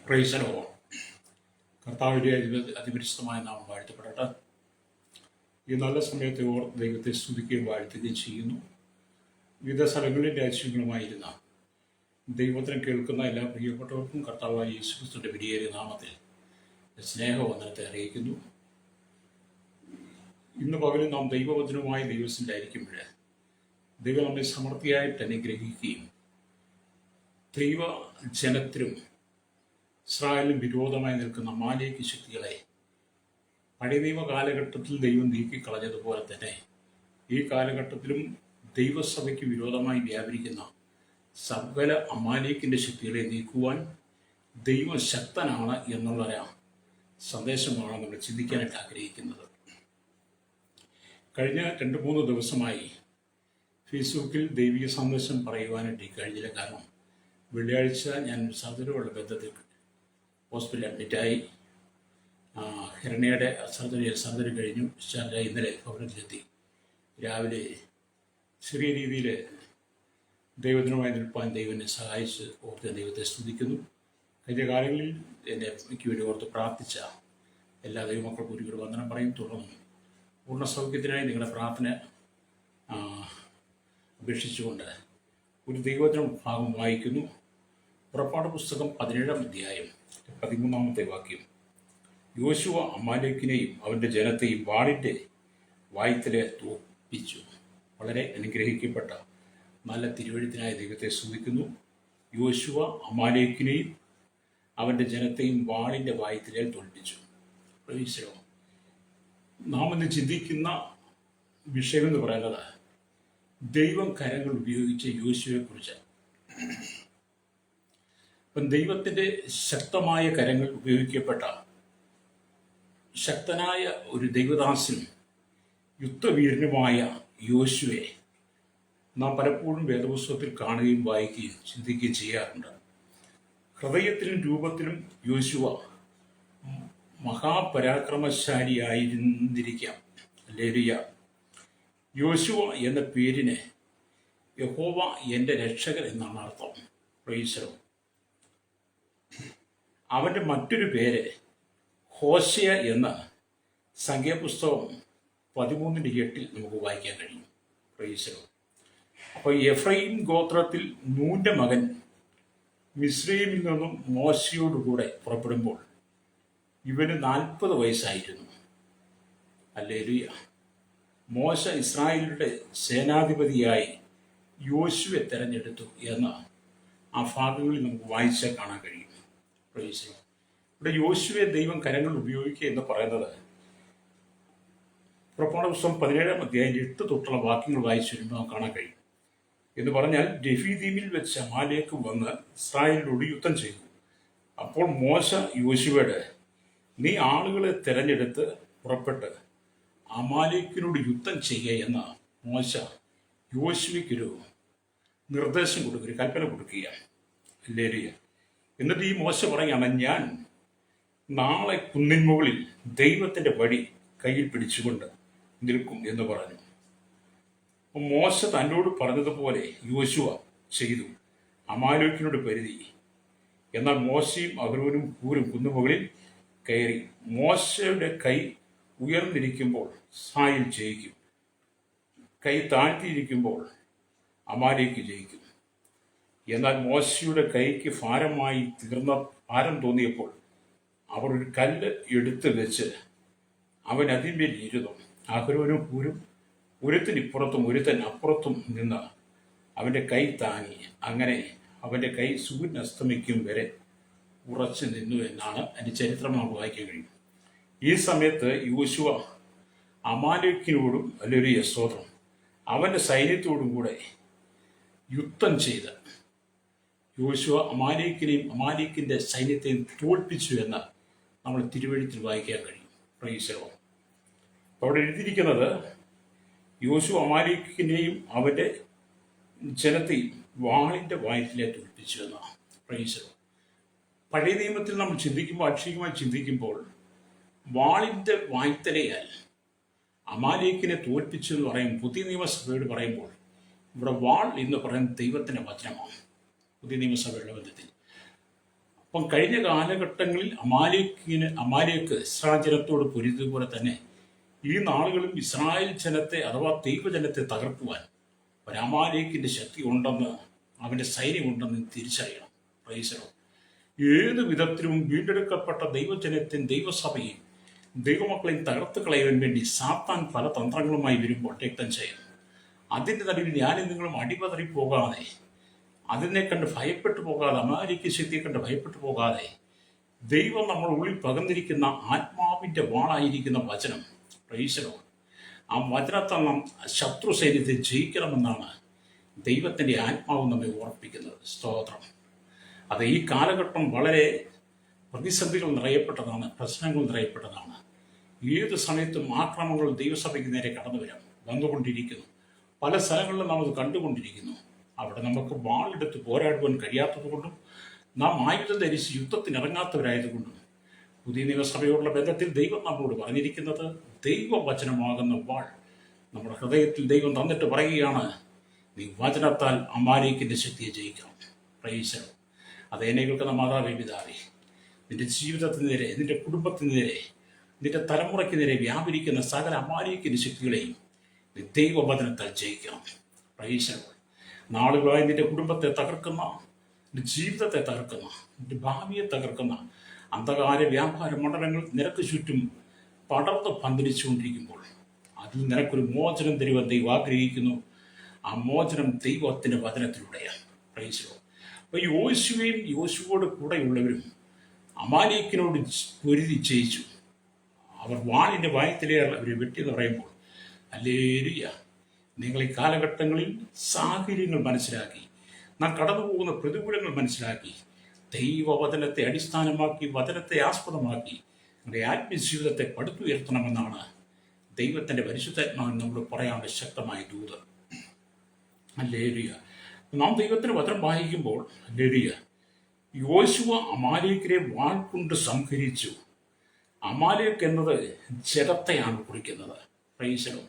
പ്രൈസലോ കർത്താവിൻ്റെ അതിപരിശുദ്ധമായ നാമം വാഴ്ത്തപ്പെടട്ടെ. ഈ നല്ല സമയത്തെ ദൈവത്തെ സ്തുതിക്കുകയും വാഴ്ത്തുകയും ചെയ്യുന്നു. വിവിധ സ്ഥലങ്ങളിൽ രാജ്യങ്ങളുമായിരുന്ന ദൈവത്തിനെ കേൾക്കുന്ന എല്ലാ പ്രിയപ്പെട്ടവർക്കും കർത്താവായ യേശുക്രിസ്തുവിന്റെ വിലയേറിയ നാമത്തിൽ സ്നേഹവന്ദനത്തെ അറിയിക്കുന്നു. ഇന്ന് പകലും നാം ദൈവവചനവുമായി ദൈവത്തിലായിരിക്കുമ്പോൾ ദൈവം നമ്മെ സമൃദ്ധിയായിട്ട് അനുഗ്രഹിക്കുകയും ദൈവജനത്തിലും ഇസ്രായേലിനും വിരോധമായി നിൽക്കുന്ന അമാലേക്ക് ശക്തികളെ പഴയ നിയമ കാലഘട്ടത്തിൽ ദൈവം നീക്കിക്കളഞ്ഞതുപോലെ തന്നെ ഈ കാലഘട്ടത്തിലും ദൈവസഭയ്ക്ക് വിരോധമായി വ്യാപരിക്കുന്ന സകല അമാലേക്കിൻ്റെ ശക്തികളെ നീക്കുവാൻ ദൈവം ശക്തനാണ് എന്നുള്ള സന്ദേശമാണ് നമ്മൾ ചിന്തിക്കാനായിട്ട് ആഗ്രഹിക്കുന്നത്. കഴിഞ്ഞ 2-3 ദിവസമായി ഫേസ്ബുക്കിൽ ദൈവിക സന്ദേശം പറയുവാനായിട്ട് കഴിഞ്ഞില്ല. കാരണം വെള്ളിയാഴ്ച ഞാൻ സഹോദരനുള്ള ബന്ധത്തിൽ ഹോസ്പിറ്റലിൽ അഡ്മിറ്റായി. ഹിരണ്യയുടെ സർജറി കഴിഞ്ഞു. ഡിസ്ചാർജായി ഇന്നലെ ഭവനത്തിലെത്തി. രാവിലെ ചെറിയ രീതിയിൽ ദൈവത്തിനുമായി നിൽപ്പാൻ ദൈവം എന്നെ സഹായിച്ച് ഓർത്ത് ദൈവത്തെ സ്തുതിക്കുന്നു. കഴിഞ്ഞ കാലങ്ങളിൽ എനിക്ക് വേണ്ടി ഓർത്ത് പ്രാർത്ഥിച്ച എല്ലാ ദൈവമക്കൾക്കും ഒരു വന്ദനം പറയും. തുടർന്നും പൂർണ്ണ സൗഖ്യത്തിനായി നിങ്ങളുടെ പ്രാർത്ഥന അപേക്ഷിച്ചുകൊണ്ട് ഒരു ദൈവവചന ഭാഗം വായിക്കുന്നു. പുറപ്പാട് പുസ്തകം 17-ാം അധ്യായം 13-ാമത്തെ വാക്യം. യോശുവ അമാലേക്കിനെയും അവൻ്റെ ജനത്തെയും വാളിൻ്റെ വായ്ത്തലെ തോൽപ്പിച്ചു. വളരെ അനുഗ്രഹിക്കപ്പെട്ട നല്ല തിരുവഴുത്തിനായ ദൈവത്തെ സ്തുതിക്കുന്നു. യോശുവ അമാലേക്കിനെയും അവൻ്റെ ജനത്തെയും വാളിൻ്റെ വായ്ത്തലയിൽ തോൽപ്പിച്ചു. പ്രവേശനം നാം ഇന്ന് ചിന്തിക്കുന്ന വിഷയം എന്ന് പറയുന്നത് ദൈവം കരങ്ങൾ ഉപയോഗിച്ച യോശുവയെക്കുറിച്ച്. അപ്പം ദൈവത്തിൻ്റെ ശക്തമായ കരങ്ങൾ ഉപയോഗിക്കപ്പെട്ട ശക്തനായ ഒരു ദൈവദാസനും യുദ്ധവീരനുമായ യോശുവയെ നാം പലപ്പോഴും വേദപുസ്തകത്തിൽ കാണുകയും വായിക്കുകയും ചിന്തിക്കുകയും ചെയ്യാറുണ്ട്. ഹൃദയത്തിലും രൂപത്തിലും യോശുവ മഹാപരാക്രമശാലിയായിരുന്നിരിക്കാം. ഹല്ലേലൂയ. യോശുവ എന്ന പേരിന് യഹോവ എൻ്റെ രക്ഷകൻ എന്നാണ് അർത്ഥം. പ്രൈസ്. അവൻ്റെ മറ്റൊരു പേര് ഹോശയ എന്ന് സംഖ്യാപുസ്തകം 13:8 നമുക്ക് വായിക്കാൻ കഴിയും. പ്രൈസ്. അപ്പോൾ എഫ്രൈം ഗോത്രത്തിൽ നൂന്റെ മകൻ മിസ്രയീമിൽ നിന്നും മോശയോടുകൂടെ പുറപ്പെടുമ്പോൾ ഇവന് 40 വയസ്സായിരുന്നു. ഹല്ലേലൂയ. മോശ ഇസ്രായേലിന്റെ സേനാധിപതിയായി യോശുവെ തെരഞ്ഞെടുത്തു എന്ന് ആ ഭാഗങ്ങളിൽ നമുക്ക് വായിച്ചാൽ കാണാൻ കഴിയും. പ്രൈസ്. ഇവിടെ യോശുവെ ദൈവം കരങ്ങൾ ഉപയോഗിക്കുക എന്ന് പറയുന്നത് പുറപ്പാട് പുസ്തകം 17-ാം അധ്യായം 8 തൊട്ടുള്ള വാക്യങ്ങൾ വായിച്ചു വരുമ്പോൾ നമുക്ക് കാണാൻ കഴിയും. എന്ന് പറഞ്ഞാൽ രഫീദീമിൽ വെച്ച് അമാലേക്ക് വന്ന് ഇസ്രായേലിനോട് യുദ്ധം ചെയ്തു. അപ്പോൾ മോശ യോശുവയോട്, നീ ആളുകളെ തിരഞ്ഞെടുത്ത് പുറപ്പെട്ട് അമാലേക്കിനോട് യുദ്ധം ചെയ്യുക എന്ന് മോശ യോശുവയ്ക്കൊരു നിർദ്ദേശം കൊടുക്കുക, ഒരു കൽപ്പന കൊടുക്കുകയാണ്. ഹല്ലേലൂയ. എന്നിട്ട് ഈ മോശ പറയുകയാണ്, ഞാൻ നാളെ കുന്നിൻ മുകളിൽ ദൈവത്തിൻ്റെ വടി കയ്യിൽ പിടിച്ചുകൊണ്ട് നിൽക്കും എന്ന് പറഞ്ഞു. മോശ തന്നോട് പറഞ്ഞതുപോലെ യോശുവ ചെയ്തു. അമാലേക്കിനോട് പരിധി. എന്നാൽ മോശയും അഹരോനും ഹൂരും കുന്നുമുകളിൽ കയറി. മോശയുടെ കൈ ഉയർന്നിരിക്കുമ്പോൾ ഇസ്രായേൽ ജയിക്കും, കൈ താഴ്ത്തിയിരിക്കുമ്പോൾ അമാലേക്ക് ജയിക്കും. എന്നാൽ മോശയുടെ കൈക്ക് ഭാരം തോന്നിയപ്പോൾ അവർ ഒരു കല്ല് എടുത്ത് വെച്ച് അവൻ അതിന്മേൽ ഇരുന്നു. അഹരോനും ഹൂരും ഒരുത്തനിപ്പുറത്തും ഒരുത്തൻ അപ്പുറത്തും നിന്ന് അവൻ്റെ കൈ താങ്ങി. അങ്ങനെ അവൻ്റെ കൈ സൂര്യൻ അസ്തമിക്കും വരെ ഉറച്ചു നിന്നു എന്നാണ് അതിൻ്റെ ചരിത്രം നമുക്ക് വായിക്കാൻ കഴിയും. ഈ സമയത്ത് യോശുവ അമാലേക്കിനോടും ഹല്ലേലൂയ സ്തോത്രം അവൻ്റെ സൈന്യത്തോടും കൂടെ യുദ്ധം ചെയ്ത് യോശുവ അമാലേക്കിൻ്റെ സൈന്യത്തെയും തോൽപ്പിച്ചു എന്ന് നമ്മൾ തിരുവഴുത്തിൽ വായിക്കാൻ കഴിയും. പ്രൈസ്. അപ്പോൾ അവിടെ എഴുതിയിരിക്കുന്നത് യോശുവ അമാലേക്കിനെയും അവൻ്റെ ജനത്തെയും വാളിൻ്റെ വായ്ത്തലെ തോൽപ്പിച്ചു എന്നാണ്. പ്രൈസ്. പഴയ നിയമത്തിൽ നമ്മൾ ചിന്തിക്കുമ്പോൾ, അക്ഷരികമായി ചിന്തിക്കുമ്പോൾ, വാളിൻ്റെ വായ്ത്തലയാൽ അമാലേക്കിനെ തോൽപ്പിച്ചു എന്ന് പറയും. പുതിയ നിയമസഭയോട് പറയുമ്പോൾ ഇവിടെ വാൾ എന്ന് പറയുന്നത് ദൈവത്തിൻ്റെ വചനമാണ്. പുതിയ നിയമസഭയുടെ ബന്ധത്തിൽ അപ്പം കഴിഞ്ഞ കാലഘട്ടങ്ങളിൽ അമാലേക്ക് ഇസ്രായേൽ ജനത്തോട് പൊരുതുപോലെ തന്നെ ഈ നാളുകളും ഇസ്രായേൽ ജനത്തെ അഥവാ ദൈവജനത്തെ തകർക്കുവാൻ ഒരു അമാലേക്കിന്റെ ശക്തി ഉണ്ടെന്ന്, അവന്റെ സൈന്യമുണ്ടെന്ന് തിരിച്ചറിയണം. പ്രൈസലോ. ഏത് വിധത്തിലും വീണ്ടെടുക്കപ്പെട്ട ദൈവജനത്തെയും ദൈവസഭയും ദൈവമക്കളെയും തകർത്ത് കളയാൻ വേണ്ടി സാത്താൻ പല തന്ത്രങ്ങളുമായി വരുമ്പോൾ രക്തം ചെയ്യും. അതിൻ്റെ നടുവിൽ ഞാനും നിങ്ങളും അടിപതറി പോകാതെ, അതിനെ കണ്ട് ഭയപ്പെട്ടു പോകാതെ, അമാലേക്ക് ശക്തിയെ കണ്ട് ഭയപ്പെട്ടു പോകാതെ, ദൈവം നമ്മുടെ ഉള്ളിൽ പകർന്നിരിക്കുന്ന ആത്മാവിൻ്റെ വാളായിരിക്കുന്ന വചനം, പ്രൈസലോ, ആ വചനത്താൽ നാം ശത്രു സൈന്യത്തെ ജയിക്കണമെന്നാണ് ദൈവത്തിൻ്റെ ആത്മാവ് നമ്മെ ഓർപ്പിക്കുന്നത്. സ്തോത്രം. അത് ഈ കാലഘട്ടം വളരെ പ്രതിസന്ധികൾ നിറയപ്പെട്ടതാണ്, പ്രശ്നങ്ങൾ നിറയപ്പെട്ടതാണ്. ഏത് സമയത്തും ആക്രമണങ്ങൾ ദൈവസഭയ്ക്ക് നേരെ കടന്നു വന്നുകൊണ്ടിരിക്കുന്നു. പല സ്ഥലങ്ങളിലും നാം അത് കണ്ടുകൊണ്ടിരിക്കുന്നു. അവിടെ നമുക്ക് വാളെടുത്ത് പോരാടുവാൻ കഴിയാത്തത് കൊണ്ടും നാം ആയുധം ധരിച്ച് യുദ്ധത്തിനിറങ്ങാത്തവരായതുകൊണ്ടും പുതിയ നിയമസഭയോടുള്ള ബന്ധത്തിൽ ദൈവം നമ്മളോട് പറഞ്ഞിരിക്കുന്നത്, ദൈവവചനമാകുന്ന വാൾ നമ്മുടെ ഹൃദയത്തിൽ ദൈവം തന്നിട്ട് പറയുകയാണ്, നീ വചനത്താൽ അമാലേക്കിന്റെ ശക്തിയെ ജയിക്കണം. പ്രൈസലോ. അത് എന്നെ കേൾക്കുന്ന മാതാവേ, പിതാവേ, നിന്റെ ജീവിതത്തിന് നേരെ, നിന്റെ കുടുംബത്തിന് നേരെ, നിന്റെ തലമുറയ്ക്ക് നേരെ വ്യാപരിക്കുന്ന സകല അമാലേക്കിന്റെ ശക്തികളെയും നീ ദൈവവചനത്താൽ ജയിക്കണം. പ്രൈസലോ. നാളുകളായി നിന്റെ കുടുംബത്തെ തകർക്കുന്ന, നിന്റെ ജീവിതത്തെ തകർക്കുന്ന, നിന്റെ ഭാവിയെ തകർക്കുന്ന അന്ധകാര വ്യാപാര മണ്ഡലങ്ങൾ നിനക്ക് ചുറ്റും പടർന്ന് പന്തലിച്ചുകൊണ്ടിരിക്കുമ്പോൾ അതിൽ നിനക്കൊരു മോചനം തരുവാൻ ദൈവം ആഗ്രഹിക്കുന്നു. ആ മോചനം ദൈവത്തിൻ്റെ വചനത്തിലൂടെയാണ്. പ്രൈസലോ. അപ്പോൾ യോശുവയും യോശുവോട് കൂടെയുള്ളവരും അമാലേക്കിനോട് പൊരുതി ജയിച്ചു. അവർ വാളിൻ്റെ വായത്തിലേറെ അവരെ വെട്ടിയെന്ന് പറയുമ്പോൾ, ഹല്ലേലൂയ, നിങ്ങൾ ഈ കാലഘട്ടങ്ങളിൽ സാഹചര്യങ്ങൾ മനസ്സിലാക്കി, നാം കടന്നു പോകുന്ന പ്രതികൂലങ്ങൾ മനസ്സിലാക്കി, ദൈവവചനത്തെ അടിസ്ഥാനമാക്കി, വചനത്തെ ആസ്പദമാക്കി നിങ്ങളുടെ ആത്മീയ ജീവിതത്തെ പടുത്തുയർത്തണമെന്നാണ് ദൈവത്തിൻ്റെ പരിശുദ്ധാത്മാവിന് നമ്മൾ പറയാനുള്ള ശക്തമായ ദൂത്. ഹല്ലേലൂയ. നാം ദൈവത്തിൻ്റെ വചനം വായിക്കുമ്പോൾ, ഹല്ലേലൂയ, യോശുവ അമാലേക്കിനെ വാൾ കൊണ്ട് സംഹരിച്ചു. അമാലേക്ക് എന്നത് ജഡത്തെയാണ് കുറിക്കുന്നത്. പ്രൈസലോ.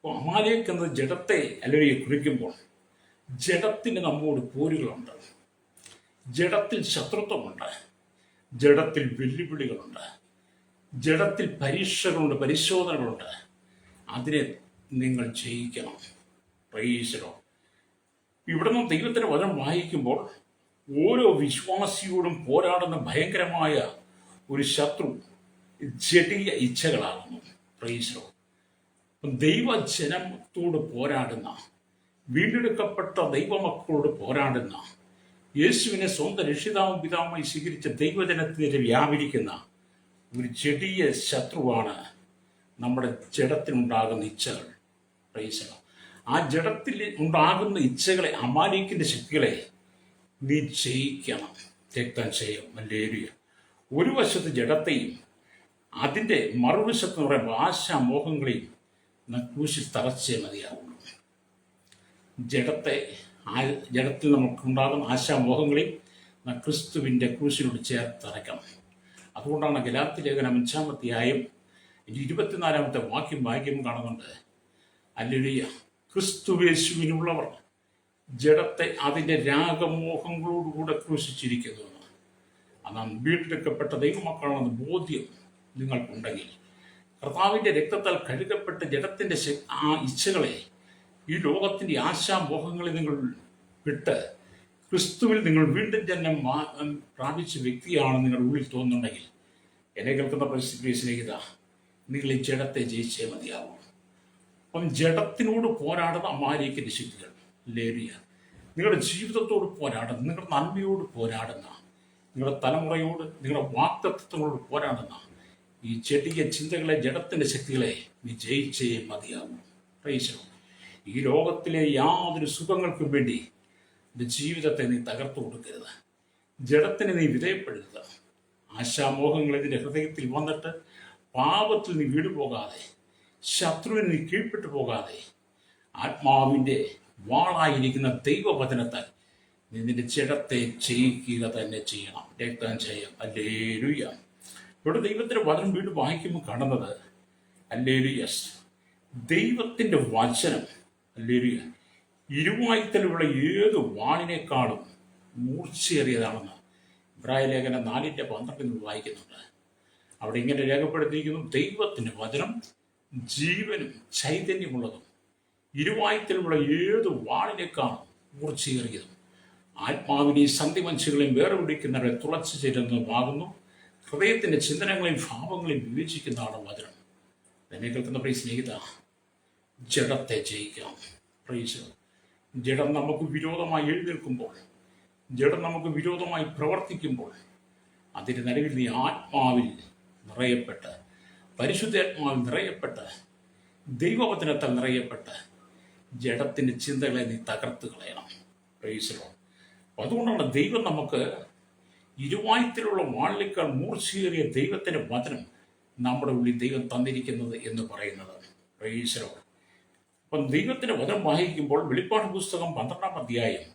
അമാലേക്ക് എന്നത് ജഡത്തെ ഹല്ലേലൂയ കുറിക്കുമ്പോൾ ജഡത്തിന് നമ്മോട് പോരുകളുണ്ട്, ജഡത്തിൽ ശത്രുത്വമുണ്ട്, ജഡത്തിൽ വെല്ലുവിളികളുണ്ട്, ജഡത്തിൽ പരീക്ഷകളുണ്ട്, പരിശോധനകളുണ്ട്. അതിനെ നിങ്ങൾ ജയിക്കണം. പ്രൈസലോ. ഇവിടെ നിന്ന് ദൈവത്തിൻ്റെ വചനം വായിക്കുമ്പോൾ ഓരോ വിശ്വാസിയോടും പോരാടുന്ന ഭയങ്കരമായ ഒരു ശത്രു ജടിയ ഇച്ഛകളാകുന്നു. പ്രൈസലോ. ദൈവജനത്തോട് പോരാടുന്ന, വീണ്ടെടുക്കപ്പെട്ട ദൈവമക്കളോട് പോരാടുന്ന, യേശുവിനെ സ്വന്തം രക്ഷിതാവും പിതാവുമായി സ്വീകരിച്ച ദൈവജനത്തിനെതിരെ വ്യാപരിക്കുന്ന ഒരു ജടിയ ശത്രുവാണ് നമ്മുടെ ജഡത്തിനുണ്ടാകുന്ന ഇച്ഛകൾ. പ്രൈസലോ. ആ ജഡത്തിൽ ഉണ്ടാകുന്ന ഇച്ഛകളെ, അമാലേക്കിന്റെ ശക്തികളെ നീ ജയിക്കണം. രക്തം ചെയ്യും. ഹല്ലേലൂയ. ഒരു വശത്ത് ജഡത്തെയും അതിൻ്റെ മറുവശത്ത് എന്ന് പറയുമ്പോൾ ആശാമോഹങ്ങളെയും ക്രൂശിൽ തറച്ചേ മതിയാവുള്ളൂ. ജഡത്തിൽ നമുക്കുണ്ടാകുന്ന ആശാമോഹങ്ങളെയും ക്രിസ്തുവിൻ്റെ ക്രൂശിനോട് ചേർത്തറയ്ക്കണം. അതുകൊണ്ടാണ് ഗലാത്യ ലേഖനം 5-ാം അധ്യായം 24-ാമത്തെ വാക്യം കാണുന്നുണ്ട്. ഹല്ലേലൂയ. ക്രിസ്തുയേശുവിനുള്ളവർ ജഡത്തെ അതിൻ്റെ രാഗമോഹങ്ങളോടുകൂടെ ക്രൂശിച്ചിരിക്കുന്നു. നാം വീണ്ടെടുക്കപ്പെട്ട ദൈവമക്കളാണെന്ന് ബോധ്യം നിങ്ങൾക്കുണ്ടെങ്കിൽ, കർത്താവിൻ്റെ രക്തത്താൽ കഴുകപ്പെട്ട ജഡത്തിൻ്റെ ആ ഇച്ഛകളെ, ഈ ലോകത്തിൻ്റെ ആശാമോഹങ്ങളെ നിങ്ങൾ വിട്ട് ക്രിസ്തുവിൽ നിങ്ങൾ വീണ്ടും ജന്മം പ്രാപിച്ച വ്യക്തിയാണ് നിങ്ങൾ ഉള്ളിൽ തോന്നുന്നുണ്ടെങ്കിൽ, എന്നെ കേൾക്കുന്ന പരിസ്ഥിതി സ്നേഹിത, നിങ്ങൾ ഈ ജഡത്തെ ജയിച്ചേ മതിയാവും. അപ്പം ജഡത്തിനോട് പോരാടുന്ന അമാലേക്കിന്റെ ശക്തികൾ, ഹല്ലേലൂയ, നിങ്ങളുടെ ജീവിതത്തോട് പോരാടുന്ന, നിങ്ങളുടെ നന്മയോട് പോരാടുന്ന, നിങ്ങളുടെ തലമുറയോട്, നിങ്ങളുടെ വാക്തത്വങ്ങളോട് പോരാടുന്ന ഈ ചെടിയ ചിന്തകളെ, ജഡത്തിന്റെ ശക്തികളെ നീ ജയിച്ചേ മതിയാവും. പ്രൈസലോ. ഈ ലോകത്തിലെ യാതൊരു സുഖങ്ങൾക്കും വേണ്ടി നിന്റെ ജീവിതത്തെ നീ തകർത്തു കൊടുക്കരുത്. ജഡത്തിന് നീ വിധേയപ്പെടരുത്. ആശാമോഹങ്ങൾ നിന്റെ ഹൃദയത്തിൽ വന്നിട്ട് പാപത്തിൽ നീ വീടുപോകാതെ, ശത്രുവിന് നീ കീഴ്പ്പെട്ടു പോകാതെ, ആത്മാവിൻ്റെ വാളായിരിക്കുന്ന ദൈവവചനത്താൽ നീ നിന്റെ ജഡത്തെ ജയിക്കുക തന്നെ ചെയ്യണം. രക്തം ചെയ്യാം. ഹല്ലേലൂയ. ഇവിടെ ദൈവത്തിൻ്റെ വചനം വീണ്ടും വായിക്കുമ്പോൾ കാണുന്നത്, ഹല്ലേലൂയ, ദൈവത്തിൻ്റെ വചനം, ഹല്ലേലൂയ, ഇരുവായുത്തലുള്ള ഏത് വാളിനേക്കാളും മൂർച്ചയേറിയതാണെന്ന് ഇബ്രായ ലേഖനം 4:12 വായിക്കുന്നുണ്ട്. അവിടെ ഇങ്ങനെ രേഖപ്പെടുത്തിയിരിക്കുന്നു: ദൈവത്തിൻ്റെ വചനം ജീവനും ചൈതന്യമുള്ളതും ഇരുവായ്ത്തലമുള്ള ഏത് വാളിനേക്കാളും മൂർച്ചയേറിയതും ആത്മാവിനെയും സന്ധിമനുഷ്യകളെയും വേറെ പിടിക്കുന്നവരെ തുളച്ചു ചേരുന്നതുമാകുന്നു, ഹൃദയത്തിൻ്റെ ചിന്തനങ്ങളെയും ഭാവങ്ങളെയും വിവേചിക്കുന്നതാണ് വചനം. എന്നെ കേൾക്കുന്ന പ്രിയ സ്നേഹിത, ജഡത്തെ ജയിക്കാം. ജഡം നമുക്ക് വിരോധമായി എഴുന്നേൽക്കുമ്പോൾ, ജഡം നമുക്ക് വിരോധമായി പ്രവർത്തിക്കുമ്പോൾ, അതിൻ്റെ നടുവിൽ നീ ആത്മാവിൽ നിറയപ്പെട്ട്, പരിശുദ്ധാത്മാവിൽ നിറയപ്പെട്ട്, ദൈവവചനത്താൽ നിറയപ്പെട്ട് ജഡത്തിൻ്റെ ചിന്തകളെ നീ തകർത്ത് കളയണം. പ്രൈസലോ. അതുകൊണ്ടാണ് ദൈവം നമുക്ക് ഇരുവായ്ത്തിലുള്ള വാളിനേക്കാൾ മൂർച്ചയേറിയ ദൈവത്തിൻ്റെ വചനം നമ്മുടെ ഉള്ളിൽ ദൈവം തന്നിരിക്കുന്നത് എന്ന് പറയുന്നത്. പ്രൈസലോ. അപ്പം ദൈവത്തിൻ്റെ വചനം വായിക്കുമ്പോൾ വെളിപ്പാട് പുസ്തകം 12-ാം അധ്യായം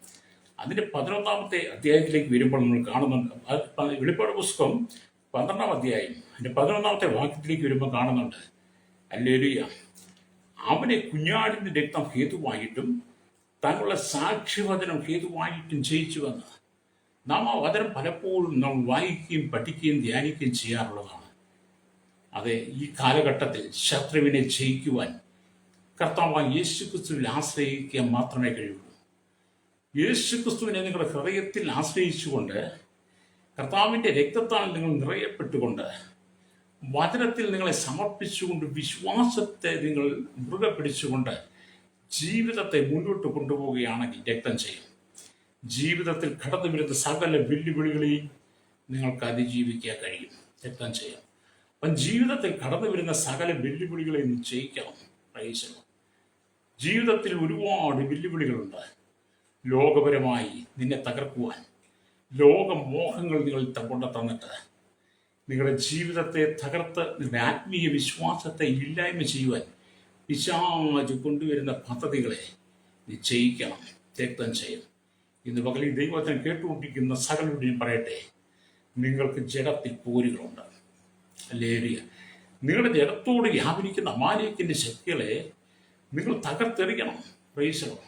അതിൻ്റെ 11-ാമത്തെ അധ്യായത്തിലേക്ക് വരുമ്പോൾ നമ്മൾ കാണുന്നുണ്ട്. വെളിപ്പാട് പുസ്തകം 12-ാം അധ്യായം അതിൻ്റെ 11-ാമത്തെ വാക്യത്തിലേക്ക് വരുമ്പോൾ കാണുന്നുണ്ട്, ഹല്ലേലൂയ, അവനെ കുഞ്ഞാടിൻ്റെ രക്തം ഹേതുവായിട്ടും തങ്ങളുടെ സാക്ഷ്യവചനം ഹേതുവായിട്ടും ജയിച്ചുവെന്ന്. നാം ആ വചനം പലപ്പോഴും നാം വായിക്കുകയും പഠിക്കുകയും ധ്യാനിക്കുകയും ചെയ്യാറുള്ളതാണ്. അതെ, ഈ കാലഘട്ടത്തിൽ ശത്രുവിനെ ജയിക്കുവാൻ കർത്താവായ യേശുക്രിസ്തുവിൽ ആശ്രയിക്കാൻ മാത്രമേ കഴിയുള്ളൂ. യേശുക്രിസ്തുവിനെ നിങ്ങളുടെ ഹൃദയത്തിൽ ആശ്രയിച്ചുകൊണ്ട്, കർത്താവിൻ്റെ രക്തത്താൽ നിങ്ങൾ നിറയപ്പെട്ടുകൊണ്ട്, വചനത്തിൽ നിങ്ങളെ സമർപ്പിച്ചുകൊണ്ട്, വിശ്വാസത്തെ നിങ്ങൾ മുറുകെ പിടിച്ചുകൊണ്ട് ജീവിതത്തെ മുന്നോട്ട് കൊണ്ടുപോവുകയാണെങ്കിൽ രക്തം ചെയ്യും. ജീവിതത്തിൽ കടന്നു വരുന്ന സകല വെല്ലുവിളികളെയും നിങ്ങൾക്ക് അതിജീവിക്കാൻ കഴിയും. രക്തം ചെയ്യാം. അപ്പം ജീവിതത്തിൽ കടന്നു വരുന്ന സകല വെല്ലുവിളികളെയും ജയിക്കണം. പ്രൈസലോ. ജീവിതത്തിൽ ഒരുപാട് വെല്ലുവിളികളുണ്ട്. ലോകപരമായി നിന്നെ തകർക്കുവാൻ, ലോകമോഹങ്ങൾ നിങ്ങൾ കൊണ്ട് തന്നിട്ട് നിങ്ങളുടെ ജീവിതത്തെ തകർത്ത് നിങ്ങളുടെ ആത്മീയ വിശ്വാസത്തെ ഇല്ലായ്മ ചെയ്യുവാൻ പിശാച് കൊണ്ടുവരുന്ന പദ്ധതികളെ നീ ജയിക്കണം. രക്തം ചെയ്യും. ഇന്ന് പകലിൽ ദൈവത്തിന് കേട്ടുകൊണ്ടിരിക്കുന്ന സകലരുടെയും പറയട്ടെ, നിങ്ങൾക്ക് ജഡത്തിൽ പോരുകളുണ്ട്. ഹല്ലേലൂയ. നിങ്ങളുടെ ജഡത്തോട് വ്യാപരിക്കുന്ന അമാലേക്കിൻ്റെ ശക്തികളെ നിങ്ങൾ തകർത്തെറിയണം. പ്രൈസലോ.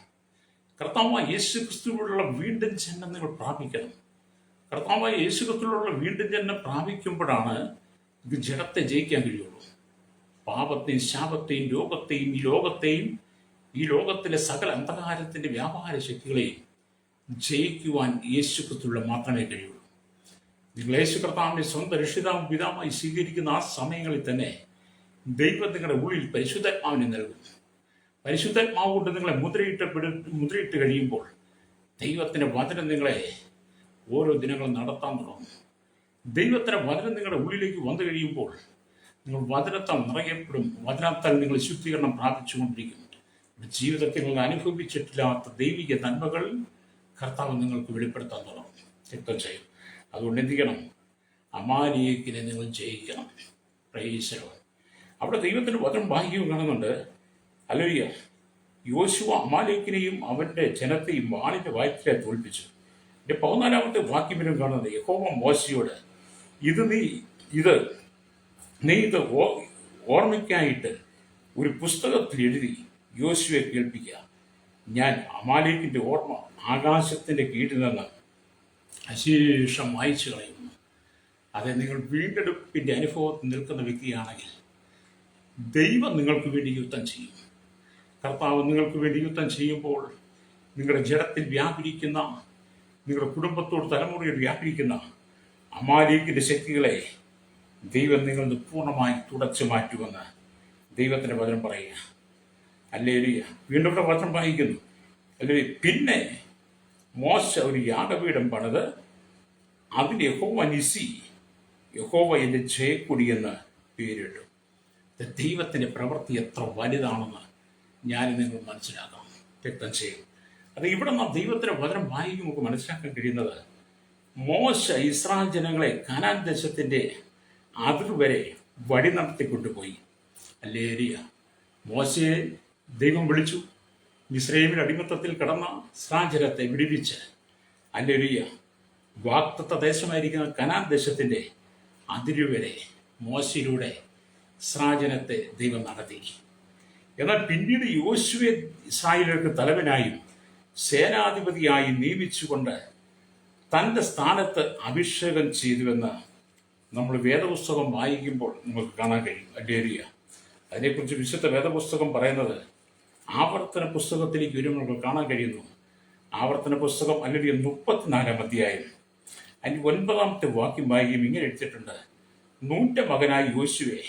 കർത്താവായ യേശുക്രിസ്തുവിലുള്ള വീണ്ടും ജന്മം നിങ്ങൾ പ്രാപിക്കണം. കർത്താവായ യേശുക്രിസ്തുവിലുള്ള വീണ്ടും ജന്മം പ്രാപിക്കുമ്പോഴാണ് ഇത് ജഡത്തെ ജയിക്കാൻ കഴിയുള്ളൂ. പാപത്തെയും ശാപത്തെയും രോഗത്തെയും ഈ ലോകത്തിലെ സകല അന്ധകാരത്തിൻ്റെ വ്യാപാര ശക്തികളെയും ജയിക്കുവാൻ യേശുക്രിസ്തുവിലുള്ള മാത്രമേ കഴിയുള്ളൂ. നിങ്ങൾ യേശു കർത്താവിൻ്റെ സ്വന്തം രക്ഷിതാവും പിതാവുമായി സ്വീകരിക്കുന്ന ആ സമയങ്ങളിൽ തന്നെ ദൈവം നിങ്ങളുടെ ഉള്ളിൽ പരിശുദ്ധാത്മാവിനെ നൽകും. പരിശുദ്ധാത്മാവ് കൊണ്ട് നിങ്ങളെ മുദ്രയിട്ട് കഴിയുമ്പോൾ ദൈവത്തിൻ്റെ വചനം നിങ്ങളെ ഓരോ ദിനങ്ങളും നടത്താൻ തുടങ്ങും. ദൈവത്തിൻ്റെ വചനം നിങ്ങളുടെ ഉള്ളിലേക്ക് വന്നു കഴിയുമ്പോൾ നിങ്ങൾ വചനത്താൽ നിറയപ്പെടും. വചനത്താൽ നിങ്ങൾ ശുദ്ധീകരണം പ്രാപിച്ചുകൊണ്ടിരിക്കും. ജീവിതത്തിൽ നിങ്ങൾ അനുഭവിച്ചിട്ടില്ലാത്ത ദൈവിക നന്മകൾ കർത്താവ് നിങ്ങൾക്ക് വെളിപ്പെടുത്താൻ തുടങ്ങും. രക്തം ചെയ്യും. അതുകൊണ്ട് എന്ത് ചെയ്യണം? അമാലേക്കിനെ നിങ്ങൾ ജയിക്കണം. പ്രൈസലോ. അവിടെ ദൈവത്തിൻ്റെ വചനം വായിക്കുകയും കാണുന്നുണ്ട്, ഹല്ലേലൂയ, യോശുവ അമാലേക്കിനെയും അവൻ്റെ ജനത്തെയും വാളിൻ്റെ വായ്ത്തലെ തോൽപ്പിച്ചു. എൻ്റെ 14-ാമത്തെ വാക്യം കാണുന്നത്, യഹോവ മോശയോട് നീ ഇത് ഓർമ്മയ്ക്കായിട്ട് ഒരു പുസ്തകത്തിൽ എഴുതി യോശുവയെ കേൾപ്പിക്കുക. ഞാൻ അമാലേക്കിൻ്റെ ഓർമ്മ ആകാശത്തിൻ്റെ കീഴിൽ നിന്ന് അശേഷം വായിച്ചു കളയുന്നു. അതെ, നിങ്ങൾ വീണ്ടെടുപ്പിൻ്റെ അനുഭവത്തിൽ നിൽക്കുന്ന വ്യക്തിയാണെങ്കിൽ ദൈവം നിങ്ങൾക്ക് വേണ്ടി യുദ്ധം ചെയ്യും. കർത്താവ് നിങ്ങൾക്ക് വേണ്ടി യുദ്ധം ചെയ്യുമ്പോൾ നിങ്ങളുടെ ജഡത്തിൽ വ്യാപരിക്കുന്ന, നിങ്ങളുടെ കുടുംബത്തോട് തലമുറയിൽ വ്യാപരിക്കുന്ന അമാലേക്കിൻ്റെ ശക്തികളെ ദൈവം നിങ്ങളിൽ പൂർണ്ണമായി തുടച്ചു മാറ്റുമെന്ന് ദൈവത്തിൻ്റെ വചനം പറയുക. ഹല്ലേലൂയ. വീണ്ടും ഇവിടെ വചനം വായിക്കുന്നു, ഹല്ലേലൂയ, പിന്നെ മോശ ഒരു യാഗപീഠം പണിത് അതിന് യഹോവ നിസി, യഹോവ എൻ്റെ ജയക്കൊടി എന്ന് പേരിട്ടു. ദൈവത്തിൻ്റെ പ്രവൃത്തി എത്ര വലുതാണെന്ന് ഞാൻ നിങ്ങൾ മനസ്സിലാക്കണം. രക്തം ചെയ്യും. അത് ഇവിടെ നാം ദൈവത്തിൻ്റെ വചനം വായിക്കും നമുക്ക് മനസ്സിലാക്കാൻ കഴിയുന്നത്, മോശ ഇസ്രായേൽ ജനങ്ങളെ കനാൻ ദേശത്തിൻ്റെ അതിർവരെ വഴി നടത്തിക്കൊണ്ടുപോയി. ഹല്ലേലൂയ. മോശയെ ദൈവം വിളിച്ചു. മിസ്രയീമിൽ അടിമത്തത്തിൽ കിടന്ന ഇസ്രായേൽ ജനത്തെ വിടുവിച്ച്, ഹല്ലേലൂയ, വാഗ്ദത്ത ദേശമായിരിക്കുന്ന കനാൻ ദേശത്തിൻ്റെ അതിരുവരെ മോശയിലൂടെ ഇസ്രായേൽ ജനത്തെ ദൈവം നടത്തി. എന്നാൽ പിന്നീട് യോശുവയെ ഇസ്രായേലിലേക്ക് തലവനായും സേനാധിപതിയായി നിയമിച്ചുകൊണ്ട് തൻ്റെ സ്ഥാനത്ത് അഭിഷേകം ചെയ്തുവെന്ന് നമ്മൾ വേദപുസ്തകം വായിക്കുമ്പോൾ നമുക്ക് കാണാൻ കഴിയും. ഹല്ലേലൂയ. അതിനെക്കുറിച്ച് വിശുദ്ധ വേദപുസ്തകം പറയുന്നത് ആവർത്തന പുസ്തകത്തിലേക്ക് വരുമ്പോൾ നമുക്ക് കാണാൻ കഴിയുന്നു. ആവർത്തന പുസ്തകം അല്ലെങ്കിൽ 34-ാം അധ്യായം അതിന് 9-ാമത്തെ വാക്യം വായിക്കും. ഇങ്ങനെ എഴുതിയിട്ടുണ്ട്: നൂന്റെ മകനായ യോശുവെ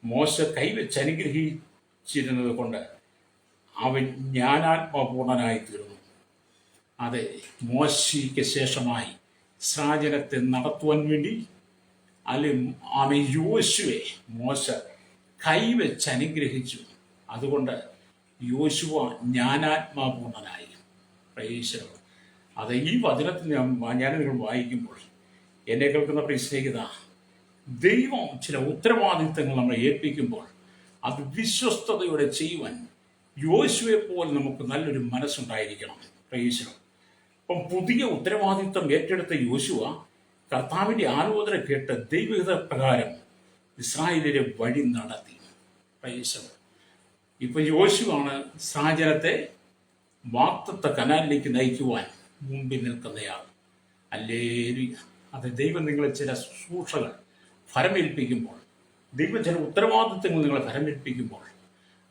മോശ കൈവച്ച് അനുഗ്രഹിച്ചിരുന്നത് കൊണ്ട് അവൻ ജ്ഞാനാത്മപൂർണനായി തീർന്നു. അതെ, മോശയ്ക്ക് ശേഷമായി ഇസ്രായേലത്തെ നടത്തുവാൻ വേണ്ടി അവൻ യോശുവെ മോശ കൈവച്ച് അനുഗ്രഹിച്ചു. അതുകൊണ്ട് യോശുവ ജ്ഞാനാത്മപൂർണനായി. പ്രൈസ്. അത് ഈ വചനത്തിൽ ഞാൻ നിങ്ങൾ വായിക്കുമ്പോൾ എന്നെ കേൾക്കുന്ന പ്രിയ സ്നേഹിത, ദൈവം ചില ഉത്തരവാദിത്തങ്ങൾ നമ്മളെ ഏൽപ്പിക്കുമ്പോൾ അത് വിശ്വസ്തയോടെ ചെയ്യുവാൻ യോശുവെ പോലെ നമുക്ക് നല്ലൊരു മനസ്സുണ്ടായിരിക്കണം. പ്രൈസ്. അപ്പം പുതിയ ഉത്തരവാദിത്തം ഏറ്റെടുത്ത യോശുവ കർത്താവിൻ്റെ ആലോചന കേട്ട് ദൈവഹിത പ്രകാരം ഇസ്രായേലിലെ വഴി നടത്തി. പ്രൈസ്. ഇപ്പൊ യോശുവാണ് ഇസ്രായേലത്തെ വാഗ്ദത്ത കനാലിലേക്ക് നയിക്കുവാൻ മുമ്പിൽ നിൽക്കുന്നയാൾ. ഹല്ലേലൂയ. അത് ദൈവം നിങ്ങളെ ചില ശുശ്രൂഷകൾ ഫലമേൽപ്പിക്കുമ്പോൾ, ദൈവം ചില ഉത്തരവാദിത്തങ്ങൾ നിങ്ങളെ ഫലമേൽപ്പിക്കുമ്പോൾ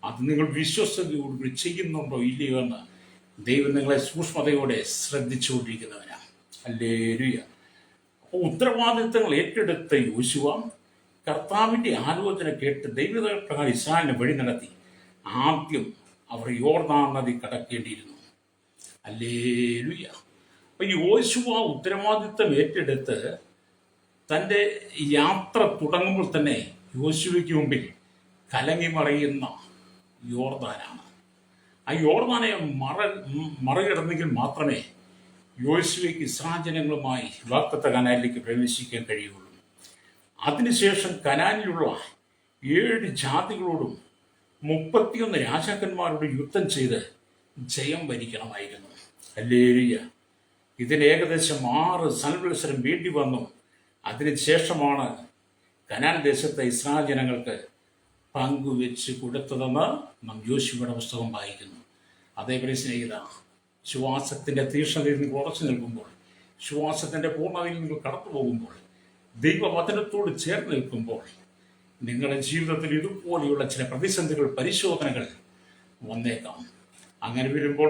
അത് നിങ്ങൾ വിശ്വസ്തയോടുകൂടി ചെയ്യുന്നുണ്ടോ ഇല്ലയോ എന്ന് ദൈവം നിങ്ങളെ സൂക്ഷ്മതയോടെ ശ്രദ്ധിച്ചുകൊണ്ടിരിക്കുന്നവനാണ്. ഹല്ലേലൂയ. അപ്പോൾ ഉത്തരവാദിത്തങ്ങൾ ഏറ്റെടുത്ത യോശുവ കർത്താവിൻ്റെ ആലോചന കേട്ട് ദൈവപ്രകാരം ഇസ്രായേലിനെ വഴി നടത്തി. ആദ്യം അവർ യോർദാൻ നദി കടക്കേണ്ടിയിരുന്നു. ഹല്ലേലൂയ. അപ്പോൾ യോശുവ ഉത്തരവാദിത്തം ഏറ്റെടുത്ത് തൻ്റെ യാത്ര തുടങ്ങുമ്പോൾ തന്നെ യോശുവയ്ക്ക് മുമ്പിൽ കലങ്ങി മറയുന്ന യോർദാനാണ്. ആ യോർദാനെ മറികടന്നെങ്കിൽ മാത്രമേ യോശുവയ്ക്ക് ഇസ്രായേൽജനങ്ങളുമായി വാഗ്ദത്ത കനാലിലേക്ക് പ്രവേശിക്കാൻ കഴിയുള്ളൂ. അതിനുശേഷം കനാനിലുള്ള 7 ജാതികളോടും 31 രാജാക്കന്മാരോട് യുദ്ധം ചെയ്ത് ജയം വരിക്കണമായിരുന്നു. ഹല്ലേലൂയ. ഇതിന് ഏകദേശം 6 സംവത്സരം വേണ്ടി വന്നു. അതിനുശേഷമാണ് കനാൻ ദേശത്തെ ഇസ്രായേൽ ജനങ്ങൾക്ക് പങ്കുവെച്ച് കൊടുത്തതെന്ന് നാം യോശുവയുടെ പുസ്തകം വായിക്കുന്നു. അതേപോലെ സ്നേഹിത, ശ്വാസത്തിൻ്റെ തീക്ഷ്ണതയിൽ നിങ്ങൾ ഉറച്ചു നിൽക്കുമ്പോൾ, ശ്വാസത്തിൻ്റെ പൂർണ്ണതയിൽ നിങ്ങൾ കടന്നു പോകുമ്പോൾ, ദൈവവചനത്തോട് ചേർന്ന് നിൽക്കുമ്പോൾ നിങ്ങളുടെ ജീവിതത്തിൽ ഇതുപോലെയുള്ള ചില പ്രതിസന്ധികൾ, പരിശോധനകൾ വന്നേക്കാം. അങ്ങനെ വരുമ്പോൾ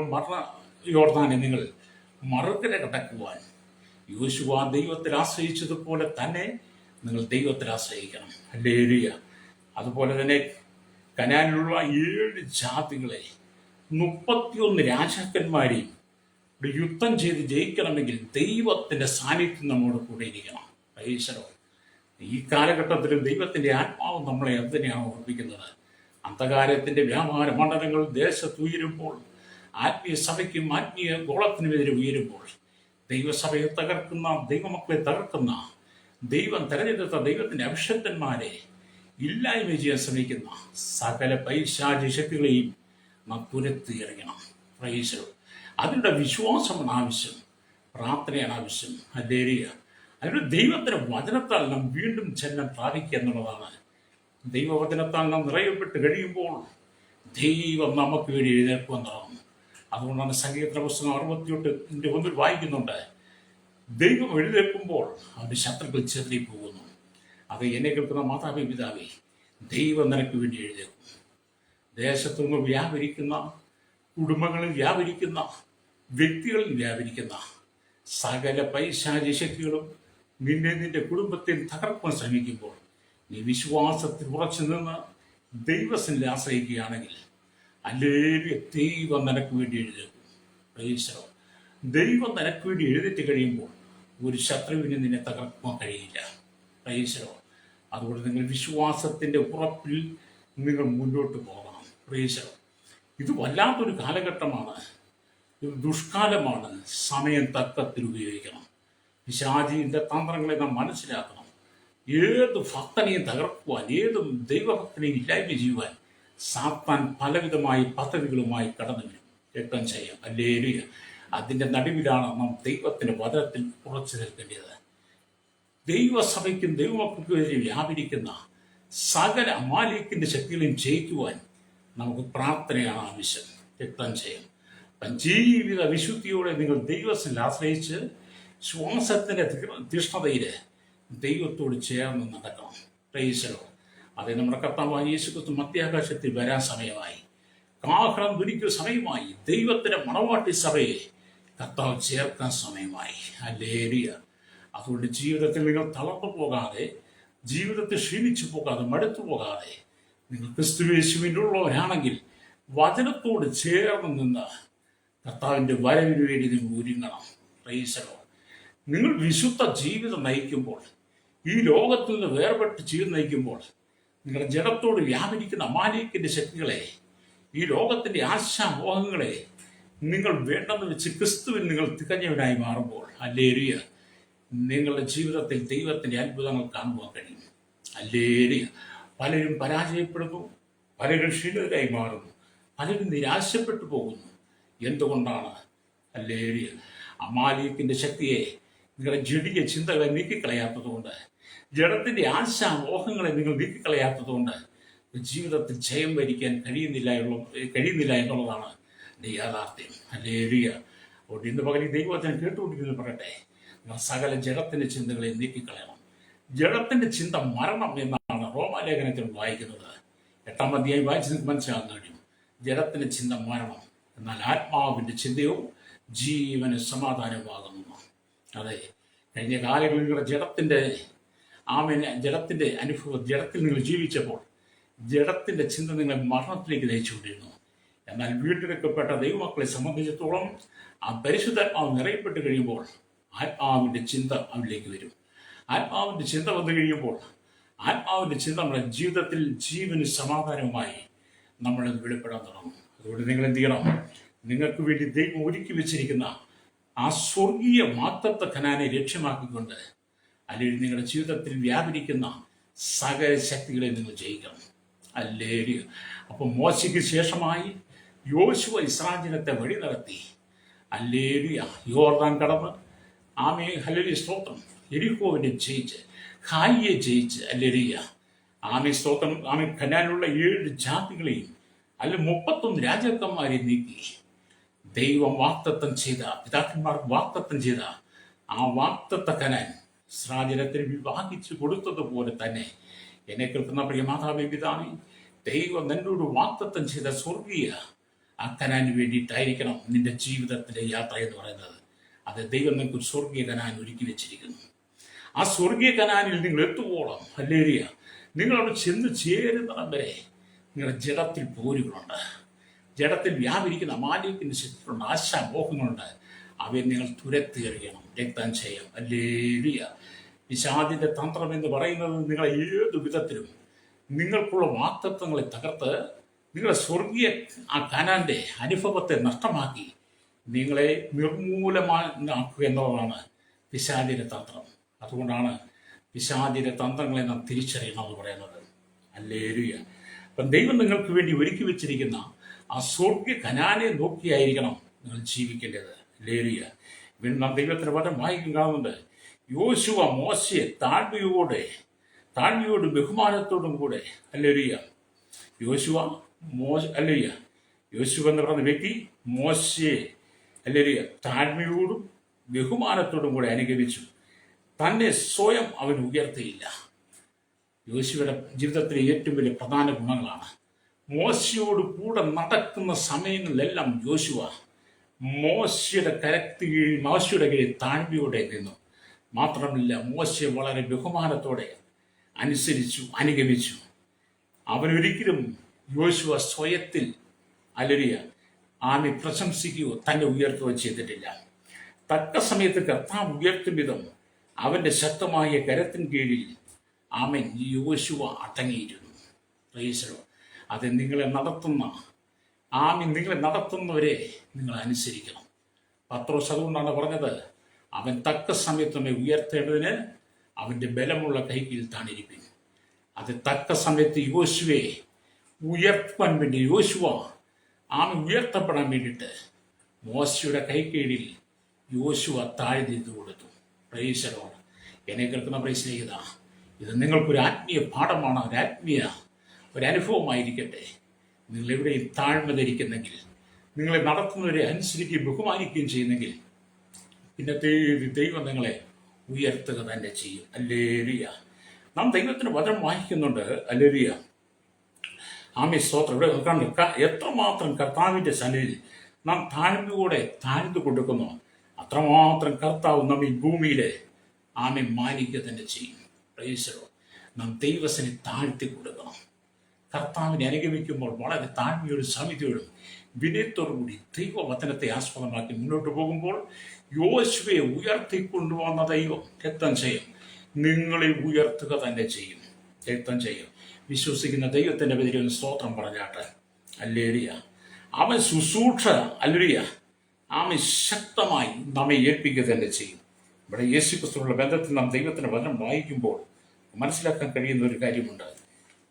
യോർദാനെ നിങ്ങൾ മറുകര കടക്കുവാൻ യോശുവ ദൈവത്തിൽ ആശ്രയിച്ചതുപോലെ തന്നെ നിങ്ങൾ ദൈവത്തിൽ ആശ്രയിക്കണം. ഹല്ലേലൂയ. അതുപോലെ തന്നെ കനാനിലുള്ള 7 ജാതികളെ 31 രാജാക്കന്മാരെയും യുദ്ധം ചെയ്ത് ജയിക്കണമെങ്കിൽ ദൈവത്തിൻ്റെ സാന്നിധ്യം നമ്മോട് കൂടെ ഇരിക്കണം. ഈശ്വരോ, ഈ കാലഘട്ടത്തിലും ദൈവത്തിൻ്റെ ആത്മാവ് നമ്മളെ എന്തിനാണ് ഓർപ്പിക്കുന്നത്? അന്ധകാരത്തിൻ്റെ വ്യാപാര മണ്ഡലങ്ങൾ ദേശത്ത് ഉയരുമ്പോൾ, ആത്മീയ സഭയ്ക്കും ആത്മീയ ഗോളത്തിനുമെതിരെ ഉയരുമ്പോൾ, ദൈവസഭയെ തകർക്കുന്ന, ദൈവമക്കളെ തകർക്കുന്ന, ദൈവം തെരഞ്ഞെടുത്ത ദൈവത്തിൻ്റെ അഭിഷക്തന്മാരെ ഇല്ലായ്മ ചെയ്യാൻ ശ്രമിക്കുന്ന സകല പൈശാചിക ശക്തികളെയും നാം തുരത്തിയിറങ്ങണം. പ്രൈസോ. അതിനുള്ള വിശ്വാസമാണ് ആവശ്യം, പ്രാർത്ഥനയാണ് ആവശ്യം. ഹല്ലേലൂയ. അതിനുള്ള ദൈവത്തിൻ്റെ വചനത്താൽ നാം വീണ്ടും ജന്മം പ്രാപിക്കുക എന്നുള്ളതാണ്. ദൈവവചനത്താൽ നാം നിറയപ്പെട്ട് കഴിയുമ്പോൾ ദൈവം നമുക്ക് വേണ്ടി എഴുന്നേൽക്കുവാൻ തുടങ്ങും. അതുകൊണ്ടാണ് സങ്കീർത്തന പുസ്തകം 68:1 വായിക്കുന്നുണ്ട്: ദൈവം എഴുന്നേൽക്കുമ്പോൾ അവൻ്റെ ശത്രുക്കൾ ചെറിയ പോകുന്നു. അത് എന്നെ കേൾക്കുന്ന മാതാവേ, പിതാവേ, ദൈവം നിനക്ക് വേണ്ടി എഴുന്നേൽക്കും. ദേശത്തുനിന്ന് വ്യാപരിക്കുന്ന, കുടുംബങ്ങളിൽ വ്യാപരിക്കുന്ന, വ്യക്തികളിൽ വ്യാപരിക്കുന്ന സകല പൈശാചിക ശക്തികളും നിന്റെ കുടുംബത്തിൽ തകർക്കാൻ ശ്രമിക്കുമ്പോൾ നീ വിശ്വാസത്തിൽ ഉറച്ചു നിന്ന് ദൈവത്തിൽ ആശ്രയിക്കുകയാണെങ്കിൽ ഹല്ലേലൂയ, ദൈവം നിനക്ക് വേണ്ടി എഴുന്നേൽക്കും. പ്രൈസ്. ദൈവം നിനക്ക് വേണ്ടി എഴുന്നേറ്റ് കഴിയുമ്പോൾ ഒരു ശത്രുവിന് നിന്നെ തകർക്കാൻ കഴിയില്ല. പ്രൈസ്. അതുകൊണ്ട് നിങ്ങൾ വിശ്വാസത്തിൻ്റെ ഉറപ്പിൽ നിങ്ങൾ മുന്നോട്ട് പോകണം. പ്രൈസ്. ഇത് വല്ലാത്തൊരു കാലഘട്ടമാണ്, ഇത് ദുഷ്കാലമാണ്. സമയം തക്കത്തിൽ ഉപയോഗിക്കണം. പിശാചിന്റെ തന്ത്രങ്ങളെ നാം മനസ്സിലാക്കണം. ഏത് ഭക്തനെയും തകർക്കുവാൻ, ഏതും ദൈവഭക്തനെയും ഇല്ലായ്മ ചെയ്യുവാൻ സാത്താൻ പലവിധമായ പദ്ധതികളുമായി കടന്നു വരും. രക്തം ചെയ്യാം. ഹല്ലേലൂയ. അതിൻ്റെ നടുവിലാണ് നാം ദൈവത്തിൻ്റെ വചനത്തിൽ ഉറച്ചു നിൽക്കേണ്ടത്. ദൈവസഭയ്ക്കും ദൈവമക്കൾക്കും എതിരെ വ്യാപരിക്കുന്ന സകല അമാലേക്കിൻ്റെ ശക്തികളെയും ജയിക്കുവാൻ നമുക്ക് പ്രാർത്ഥനയാണ് ആവശ്യം. രക്തം ചെയ്യാം. ജീവിത വിശുദ്ധിയോടെ നിങ്ങൾ ദൈവത്തിൽ ആശ്രയിച്ച് ശ്വാസത്തിൻ്റെ തീഷ്ണതയിൽ ദൈവത്തോട് ചേർന്ന് നടക്കണം. പ്രൈസലോ. അത് നമ്മുടെ കർത്താവായ യേശുക്രിസ്തു മധ്യാകാശത്തിൽ വരാൻ സമയമായി, കാഹളം ധ്വനിക്കുന്ന സമയമായി, ദൈവത്തിൻ്റെ മണവാട്ടി സഭയെ കർത്താവ് ചേർക്കാൻ സമയമായി. ഹല്ലേലൂയ. അതുകൊണ്ട് ജീവിതത്തിൽ നിങ്ങൾ തളർന്നു പോകാതെ, ജീവിതത്തിൽ ക്ഷീണിച്ചു പോകാതെ, മടുത്തു പോകാതെ, നിങ്ങൾ ക്രിസ്തുയേശുവിനുള്ളവരാണെങ്കിൽ വചനത്തോട് ചേർന്ന് നിന്ന് കർത്താവിൻ്റെ വരവിന് വേണ്ടി നിങ്ങൾ ഒരുങ്ങണം. പ്രൈസലോ. നിങ്ങൾ വിശുദ്ധ ജീവിതം നയിക്കുമ്പോൾ, ഈ ലോകത്തിൽ നിന്ന് വേർപെട്ട് ജീവിതം നയിക്കുമ്പോൾ, നിങ്ങളുടെ ജഡത്തോട് വ്യാപരിക്കുന്ന അമാലേക്കിൻ്റെ ശക്തികളെ, ഈ ലോകത്തിൻ്റെ ആശാമോഹങ്ങളെ നിങ്ങൾ വേണ്ടെന്ന് വെച്ച് ക്രിസ്തുവിൽ നിങ്ങൾ തികഞ്ഞവനായി മാറുമ്പോൾ, ഹല്ലേലൂയ, നിങ്ങളുടെ ജീവിതത്തിൽ ദൈവത്തിൻ്റെ അത്ഭുതങ്ങൾ കാണുവാൻ കഴിയും. ഹല്ലേലൂയ. പലരും പരാജയപ്പെടുന്നു, പലരും ക്ഷീണിതരായി മാറുന്നു, പലരും നിരാശപ്പെട്ടു പോകുന്നു. എന്തുകൊണ്ടാണ്? ഹല്ലേലൂയ. അമാലേക്കിൻ്റെ ശക്തിയെ, നിങ്ങളുടെ ജഡിക ചിന്തകളെ നീക്കിക്കളയാത്തതുകൊണ്ട്, ജഡത്തിൻ്റെ ആശാമോഹങ്ങളെ നിങ്ങൾ നീക്കിക്കളയാത്തതുകൊണ്ട് ജീവിതത്തിൽ ജയം വരിക്കാൻ കഴിയുന്നില്ല എന്നുള്ളതാണ് എൻ്റെ യാഥാർത്ഥ്യം. ഹല്ലേലൂയ. അതുകൊണ്ട് ഇന്ന് പകൽ ദൈവവചനം കേട്ടുകൊണ്ടിരിക്കുന്നത് പറയട്ടെ, നിങ്ങൾ സകല ജഡത്തിൻ്റെ ചിന്തകളെ നീക്കിക്കളയണം. ജഡത്തിൻ്റെ ചിന്ത മരണം എന്നാണ് റോമാലേഖനത്തിൽ വായിക്കുന്നത്. 8-ാം അധ്യായം വായിച്ച് നിങ്ങൾക്ക് മനസ്സിലാകാൻ കഴിയും. ജഡത്തിൻ്റെ ചിന്ത മരണം, എന്നാൽ ആത്മാവിൻ്റെ ചിന്തയോ ജീവന് സമാധാനമാകുന്നു. അതെ, കഴിഞ്ഞ കാലങ്ങളിൽ നിങ്ങളുടെ ജഡത്തിൻ്റെ അനുഭവം, ജഡത്തിൽ നിങ്ങൾ ജീവിച്ചപ്പോൾ ജഡത്തിൻ്റെ ചിന്ത നിങ്ങളെ മരണത്തിലേക്ക് നയിച്ചുകൊണ്ടിരുന്നു. എന്നാൽ വീണ്ടെടുക്കപ്പെട്ട ദൈവമക്കളെ സംബന്ധിച്ചിടത്തോളം ആ പരിശുദ്ധാത്മാവ് നിറയപ്പെട്ട് കഴിയുമ്പോൾ ആത്മാവിൻ്റെ ചിന്ത അവരിലേക്ക് വരും. ആത്മാവിൻ്റെ ചിന്ത വന്നു കഴിയുമ്പോൾ ആത്മാവിൻ്റെ ചിന്ത നമ്മുടെ ജീവിതത്തിൽ ജീവന് സമാധാനവുമായി നമ്മളത് വെളിപ്പെടാൻ തുടങ്ങും. അതുകൊണ്ട് നിങ്ങൾ എന്ത് ചെയ്യണം? നിങ്ങൾക്ക് വേണ്ടി ദൈവം ഒരുക്കി വെച്ചിരിക്കുന്ന ആ സ്വർഗീയ വാഗ്ദത്ത കനാനെ ലക്ഷ്യമാക്കിക്കൊണ്ട്, അല്ലെങ്കിൽ നിങ്ങളുടെ ജീവിതത്തിൽ വ്യാപരിക്കുന്ന സകല ശക്തികളെ നിങ്ങൾ ജയിക്കണം. ഹല്ലേലൂയ. അപ്പം മോശയ്ക്ക് ശേഷമായി യോശുവ ഇസ്രായേൽ ജനത്തെ വഴി നടത്തി. ഹല്ലേലൂയ. യോർദാൻ കടന്ന് ഹല്ലേലൂയ സ്തോത്രം, യെരിഹോവിനെ ജയിച്ച്, ഹായിയെ ജയിച്ച്, ഹല്ലേലൂയ, സ്തോത്രം, കനാനിലുള്ള 7 ജാതികളെയും 31 രാജാക്കന്മാരെ നീക്കി ദൈവം വാഗ്ദത്തം ചെയ്ത, പിതാക്കന്മാർക്ക് വാഗ്ദത്തം ചെയ്ത ആ വാഗ്ദത്ത കനാൻ ഇസ്രായേലിന് വിഭാഗിച്ചു കൊടുത്തതുപോലെ തന്നെ എന്നെ കേൾക്കുന്ന പ്രിയ മാതാവേ, പിതാവേ, ദൈവം നിന്നോട് വാഗ്ദത്തം ചെയ്ത സ്വർഗീയ ആ കനാന് വേണ്ടിയിട്ടായിരിക്കണം നിന്റെ ജീവിതത്തിലെ യാത്ര എന്ന് പറയുന്നത്. അത് ദൈവം നിങ്ങൾക്ക് സ്വർഗീയ കനാൻ ഒരുക്കി വെച്ചിരിക്കുന്നു. ആ സ്വർഗീയ കനാനിൽ നിങ്ങൾ എത്തുവോളം, ഹല്ലേലൂയ, നിങ്ങളവിടെ ചെന്ന് ചേരുന്നിടം വരെ നിങ്ങളുടെ ജഡത്തിൽ പോരുകളുണ്ട്. ജഡത്തിൽ വ്യാപരിക്കുന്ന അമാലേക്കിൻ്റെ ശക്തികളുണ്ട്, ആശാമോഹങ്ങളുണ്ട്. അവയെ നിങ്ങൾ തുരത്തിയെറിയണം, രക്തം ചെയ്യാം. ഹല്ലേലൂയ. പിശാചിന്റെ തന്ത്രം എന്ന് പറയുന്നത് നിങ്ങളെ ഏതു വിധത്തിലും നിങ്ങൾക്കുള്ള വാഗ്ദത്തങ്ങളെ തകർത്ത് നിങ്ങളുടെ സ്വർഗീയ ആ കനാന്റെ അനുഭവത്തെ നഷ്ടമാക്കി നിങ്ങളെ നിർമൂലമാക്കുക എന്നുള്ളതാണ് പിശാചിന്റെ തന്ത്രം. അതുകൊണ്ടാണ് പിശാചിന്റെ തന്ത്രങ്ങളെ നാം തിരിച്ചറിയണം എന്ന് പറയുന്നത്. ഹല്ലേലൂയ. അപ്പം ദൈവം നിങ്ങൾക്ക് വേണ്ടി ഒരുക്കി വെച്ചിരിക്കുന്ന ആ സ്വർഗീയ കനാനെ നോക്കിയായിരിക്കണം നിങ്ങൾ ജീവിക്കേണ്ടത്. ഹല്ലേലൂയ. വീണ്ടും നാം ദൈവത്തിന്റെ വചനം വായിക്കും കാണുന്നുണ്ട്. യോശുവ മോശയെ താഴ്മയോടും ബഹുമാനത്തോടും കൂടെ, ഹല്ലേലൂയ, യോശുവ എന്ന് പറയുന്ന വ്യക്തി മോശയെ, ഹല്ലേലൂയ, താഴ്മയോടും ബഹുമാനത്തോടും കൂടെ അനുഗമിച്ചു. തന്നെ സ്വയം അവൻ ഉയർത്തിയില്ല. യോശുവയുടെ ജീവിതത്തിലെ ഏറ്റവും വലിയ പ്രധാന ഗുണങ്ങളാണ്. മോശയോട് കൂടെ നടക്കുന്ന സമയങ്ങളിലെല്ലാം യോശുവ മോശയുടെ കീഴിൽ താഴ്മയോടെ നിന്നു. മാത്രമല്ല, മോശയെ വളരെ ബഹുമാനത്തോടെ അനുഗമിച്ചു. അവനൊരിക്കലും യോശുവ സ്വയത്തിൽ പ്രശംസിക്കുകയോ തന്നെ ഉയർത്തുകയോ ചെയ്തിട്ടില്ല. തക്ക സമയത്ത് കർത്താവ് ഉയർത്തും വിധം അവന്റെ ശക്തമായ കരത്തിന് കീഴിൽ യോശുവ അടങ്ങിയിരുന്നു. അത് നിങ്ങളെ നടത്തുന്നവരെ നിങ്ങൾ അനുസരിക്കണം. പത്രോസ് അതുകൊണ്ടാണ് പറഞ്ഞത്, അവൻ തക്ക സമയത്ത് നമ്മെ ഉയർത്തേണ്ടതിന് അവന്റെ ബലമുള്ള കൈകീഴിൽ താണിരിപ്പിൻ. അത് തക്ക സമയത്ത് യോശുവെ ഉയർത്താൻ വേണ്ടി, യോശുവ ഉയർത്തപ്പെടാൻ വേണ്ടിയിട്ട് മോശയുടെ കൈകീഴിൽ യോശുവ താഴ്ന്നു കൊടുത്തു. പ്രൈസലോട് എന്നെ കേൾക്കുന്ന പ്രൈസ്നേഹിത, ഇത് നിങ്ങൾക്കൊരു ആത്മീയ പാഠമാണ്, ഒരനുഭവമായിരിക്കട്ടെ. നിങ്ങൾ എവിടെയും താഴ്മ ധരിക്കുന്നെങ്കിൽ, നിങ്ങളെ നടത്തുന്നവരെ അനുസരിക്കുകയും ബഹുമാനിക്കുകയും ചെയ്യുന്നെങ്കിൽ ഇന്നത്തെ ദൈവം നിങ്ങളെ ഉയർത്തുക തന്നെ ചെയ്യും. ഹല്ലേലൂയ. നാം ദൈവത്തിന് വചനം വായിക്കുന്നുണ്ട്. ഹല്ലേലൂയ. ആമേ സ്തോത്രം. ഇവിടെ കണ്ടു എത്രമാത്രം കർത്താവിൻ്റെ സന്നിധിയിൽ നാം താഴ്ന്നുകൂടെ താഴ്ന്നു കൊടുക്കുന്നു, അത്രമാത്രം കർത്താവ് നമ്മെ ഭൂമിയിലെ ആമെ മാനിക്കുക തന്നെ ചെയ്യും. Praise the Lord. നാം ദൈവസനെ താഴ്ത്തി കൊടുക്കണം. കർത്താവിനെ അനുഗമിക്കുമ്പോൾ വളരെ താഴ്മയോടും സമിതിയോടും വിനയത്തോടുകൂടി ദൈവവചനത്തെ ആസ്പദമാക്കി മുന്നോട്ട് പോകുമ്പോൾ യോശുവയെ ഉയർത്തിക്കൊണ്ടുവന്ന ദൈവം രക്തം ചെയ്യും, നിങ്ങളെ ഉയർത്തുക തന്നെ ചെയ്യും, രക്തം ചെയ്യും. വിശ്വസിക്കുന്ന ദൈവത്തിൻ്റെ പേരിൽ സ്തോത്രം പറഞ്ഞാട്ടെ. ഹല്ലേലൂയ. അവൻ ശുശ്രൂഷ ഹല്ലേലൂയ അവൻ ശക്തമായി നമ്മെ ഏൽപ്പിക്കുക തന്നെ ചെയ്യും. ഇവിടെ യേശുക്രിസ്തുവിനുള്ള ബന്ധത്തിൽ നാം ദൈവത്തിൻ്റെ വചനം വായിക്കുമ്പോൾ മനസ്സിലാക്കാൻ കഴിയുന്ന ഒരു കാര്യമുണ്ട്.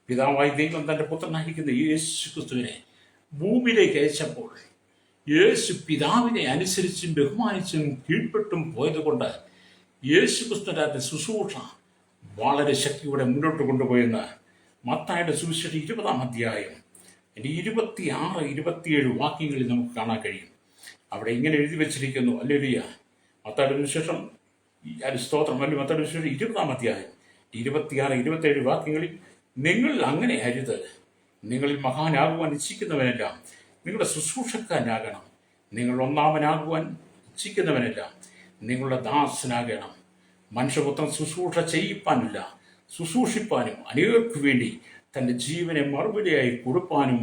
പിതാവായി ദൈവം തൻ്റെ പുത്രനായിരിക്കുന്ന യേശുക്രിസ്തുവിനെ ഭൂമിയിലേക്ക് അയച്ചപ്പോൾ യേശു പിതാവിനെ അനുസരിച്ചും ബഹുമാനിച്ചും കീഴ്പ്പെട്ടും പോയതുകൊണ്ട് യേശുക്രിസ്തുവിൻ്റെ ശുശ്രൂഷ വളരെ ശക്തിയോടെ മുന്നോട്ട് കൊണ്ടുപോയെന്ന് മത്തായിയുടെ സുവിശേഷം 20-ാം അധ്യായം 26, 27 വാക്യങ്ങളിൽ നമുക്ക് കാണാൻ കഴിയും. അവിടെ ഇങ്ങനെ എഴുതി വെച്ചിരിക്കുന്നു. ഹല്ലേലൂയ. മത്തായിയുടെ സുവിശേഷം സ്തോത്രം. മത്തായിയുടെ സുവിശേഷം 20-ാം അധ്യായം 26, 27 വാക്യങ്ങളിൽ, നിങ്ങൾ അങ്ങനെ അരുത്, നിങ്ങളിൽ മഹാനാകുവാൻ ഇച്ഛിക്കുന്നവനെല്ലാം നിങ്ങളുടെ ശുശ്രൂഷക്കാരനാകണം, നിങ്ങൾ ഒന്നാമനാകുവാൻ ഇച്ഛിക്കുന്നവനെല്ലാം നിങ്ങളുടെ ദാസനാകണം. മനുഷ്യപുത്രൻ ശുശ്രൂഷ ചെയ്യിപ്പാനില്ല, ശുശ്രൂഷിപ്പാനും അനേകർക്ക് വേണ്ടി തൻ്റെ ജീവനെ മറുപടിയായി കൊടുപ്പാനും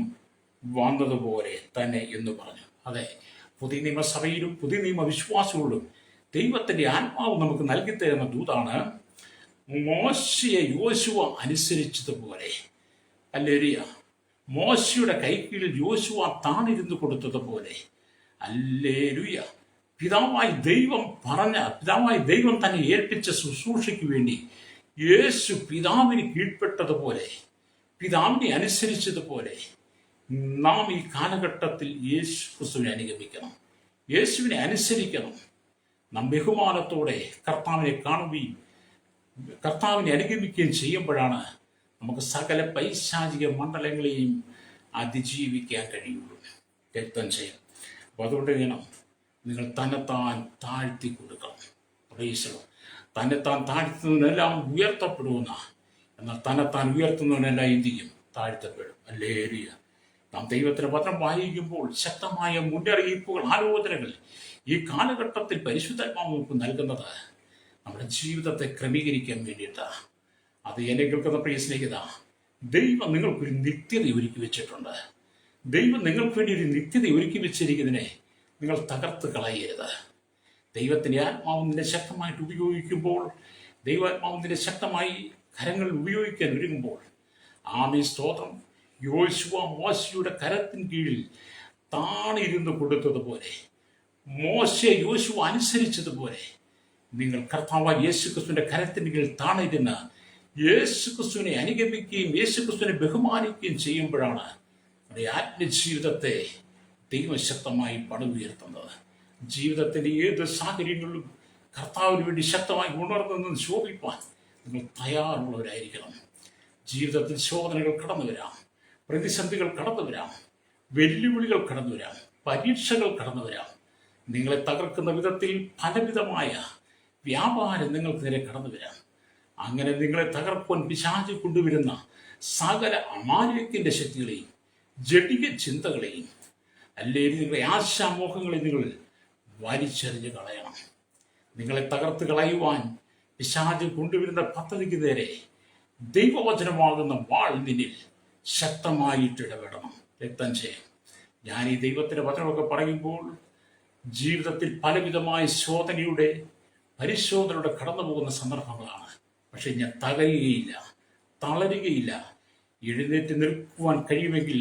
വന്നതുപോലെ തന്നെ എന്ന് പറഞ്ഞു. അതെ, പുതിയ നിയമസഭയിലും പുതിയ നിയമവിശ്വാസികളിലും ദൈവത്തിൻ്റെ ആത്മാവ് നമുക്ക് നൽകി തരുന്ന ദൂതാണ് മോശയെ യോശുവ അനുസരിച്ചതുപോലെ. ഹല്ലേലൂയ. മോശയുടെ കൈക്കീഴിൽ യോശുവ താണിരുന്ന് കൊടുത്തതുപോലെ. ഹല്ലേലൂയ. പിതാവായി ദൈവം തന്നെ ഏൽപ്പിച്ച ശുശ്രൂഷയ്ക്ക് വേണ്ടി യേശു പിതാവിന് കീഴ്പ്പെട്ടതുപോലെ, പിതാവിനെ അനുസരിച്ചതുപോലെ നാം ഈ കാലഘട്ടത്തിൽ യേശു ക്രിസ്തുവിനെ അനുഗമിക്കണം, യേശുവിനെ അനുസരിക്കണം. നാം ബഹുമാനത്തോടെ കർത്താവിനെ കാണുകയും കർത്താവിനെ അനുഗമിക്കുകയും ചെയ്യുമ്പോഴാണ് നമുക്ക് സകല പൈശാചിക മണ്ഡലങ്ങളെയും അതിജീവിക്കാൻ കഴിയുള്ളൂ. രക്തം ചെയ്യും. അപ്പോൾ അതുകൊണ്ട് നിങ്ങൾ തന്നെത്താൻ താഴ്ത്തി കൊടുക്കണം. Praise the Lord. തന്നെത്താൻ താഴ്ത്തുന്നതിനെല്ലാം ഉയർത്തപ്പെടുന്ന, എന്നാൽ തന്നെത്താൻ ഉയർത്തുന്നതിനെല്ലാം എന്ത് ചെയ്യും? താഴ്ത്തപ്പെടും. ഹല്ലേലൂയ. നാം ദൈവത്തിന് വചനം വായിക്കുമ്പോൾ ശക്തമായ മുന്നറിയിപ്പുകൾ, ആലോചനകൾ ഈ കാലഘട്ടത്തിൽ പരിശുദ്ധാത്മാവ് നമുക്ക് നൽകുന്നത് നമ്മുടെ ജീവിതത്തെ ക്രമീകരിക്കാൻ വേണ്ടിയിട്ടാണ്. അത് എന്നെ കേൾക്കുന്ന പ്രിയ സ്നേഹിത, ദൈവം നിങ്ങൾക്കൊരു നിത്യത ഒരുക്കി വെച്ചിട്ടുണ്ട്. ദൈവം നിങ്ങൾക്ക് വേണ്ടി ഒരു നിത്യത ഒരുക്കി വെച്ചിരിക്കുന്നതിനെ നിങ്ങൾ തകർത്ത് കളയരുത്. ദൈവത്തിൻ്റെ ആത്മാവിനെ ശക്തമായിട്ട് ഉപയോഗിക്കുമ്പോൾ, ദൈവാത്മാവിനെ ശക്തമായി കരങ്ങൾ ഉപയോഗിക്കാൻ ഒരുങ്ങുമ്പോൾ, ആമേൻ സ്തോത്രം, യോശുവ മോശയുടെ കരത്തിന് കീഴിൽ താണിരുന്ന് കൊടുത്തതുപോലെ, മോശയെ യോശുവ അനുസരിച്ചതുപോലെ നിങ്ങൾ കർത്താവായ യേശുക്രിസ്തുവിൻ്റെ കരത്തിന് കീഴിൽ താണിരുന്ന് യേശുക്രിസ്തുവിനെ അനുഗമിക്കുകയും യേശുക്രിസ്തുവിനെ ബഹുമാനിക്കുകയും ചെയ്യുമ്പോഴാണ് നമ്മുടെ ആത്മജീവിതത്തെ ദൈവം ശക്തമായി പടുത്തുയർത്തുന്നത്. ജീവിതത്തിൻ്റെ ഏത് സാഹചര്യങ്ങളിലും കർത്താവിന് വേണ്ടി ശക്തമായി ഉണർന്നു ശോഭിപ്പാൻ നിങ്ങൾ തയ്യാറുള്ളവരായിരിക്കണം. ജീവിതത്തിൽ ശോധനകൾ കടന്നു വരാം, പ്രതിസന്ധികൾ കടന്നു വരാം, വെല്ലുവിളികൾ കടന്നു വരാം, പരീക്ഷകൾ കടന്നു വരാം. നിങ്ങളെ തകർക്കുന്ന വിധത്തിൽ പലവിധമായ വ്യാപാരം നിങ്ങൾക്ക് നേരെ കടന്നു വരാം. അങ്ങനെ നിങ്ങളെ തകർക്കുവാൻ പിശാച് കൊണ്ടുവരുന്ന സകല അമാലിക്യത്തിൻ്റെ ശക്തികളെയും ജഡിക ചിന്തകളെയും അല്ലെങ്കിൽ നിങ്ങളുടെ ആശാമോഹങ്ങളെ നിങ്ങൾ വലിച്ചെറിഞ്ഞ് കളയണം. നിങ്ങളെ തകർത്ത് കളയുവാൻ പിശാച് കൊണ്ടുവരുന്ന പദ്ധതിക്ക് നേരെ ദൈവവചനമാകുന്ന വാൾ നിന്നിൽ ശക്തമായിട്ട് ഇടപെടണം. രക്തം ചെയ്യും. ഞാൻ ഈ ദൈവത്തിൻ്റെ വചനമൊക്കെ പറയുമ്പോൾ ജീവിതത്തിൽ പലവിധമായ ശോധനയുടെ പരിശോധനയുടെ കടന്നു പോകുന്ന സന്ദർഭങ്ങളാണ്. പക്ഷെ ഞാൻ തകരുകയില്ല, തളരുകയില്ല. എഴുന്നേറ്റ് നിൽക്കുവാൻ കഴിയുമെങ്കിൽ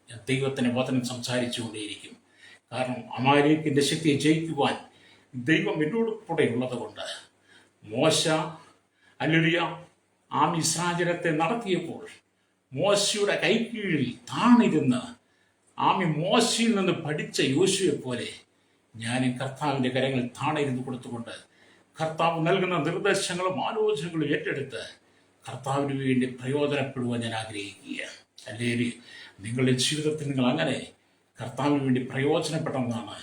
ഞാൻ ദൈവത്തിൻ്റെ വചനം സംസാരിച്ചുകൊണ്ടേയിരിക്കും. കാരണം അമാലേക്കിൻ്റെ ശക്തിയെ ജയിക്കുവാൻ ദൈവം എന്നോട് കൂടെ ഉള്ളത് കൊണ്ട്. മോശ ഹല്ലേലൂയ ഇസ്രായേലിനെ നടത്തിയപ്പോൾ മോശയുടെ കൈക്കീഴിൽ താണിരുന്ന് മോശയിൽ നിന്ന് പഠിച്ച യോശുവെ പോലെ ഞാനും കർത്താവിൻ്റെ കരങ്ങളിൽ താണിരുന്ന് കൊടുത്തുകൊണ്ട് കർത്താവ് നൽകുന്ന നിർദ്ദേശങ്ങളും ആലോചനകളും ഏറ്റെടുത്ത് കർത്താവിന് വേണ്ടി പ്രയോജനപ്പെടുവാൻ ഞാൻ ആഗ്രഹിക്കുകയാണ്. അല്ലെങ്കിൽ നിങ്ങളുടെ ജീവിതത്തിൽ നിങ്ങൾ അങ്ങനെ കർത്താവിന് വേണ്ടി പ്രയോജനപ്പെടണമെന്നാണ്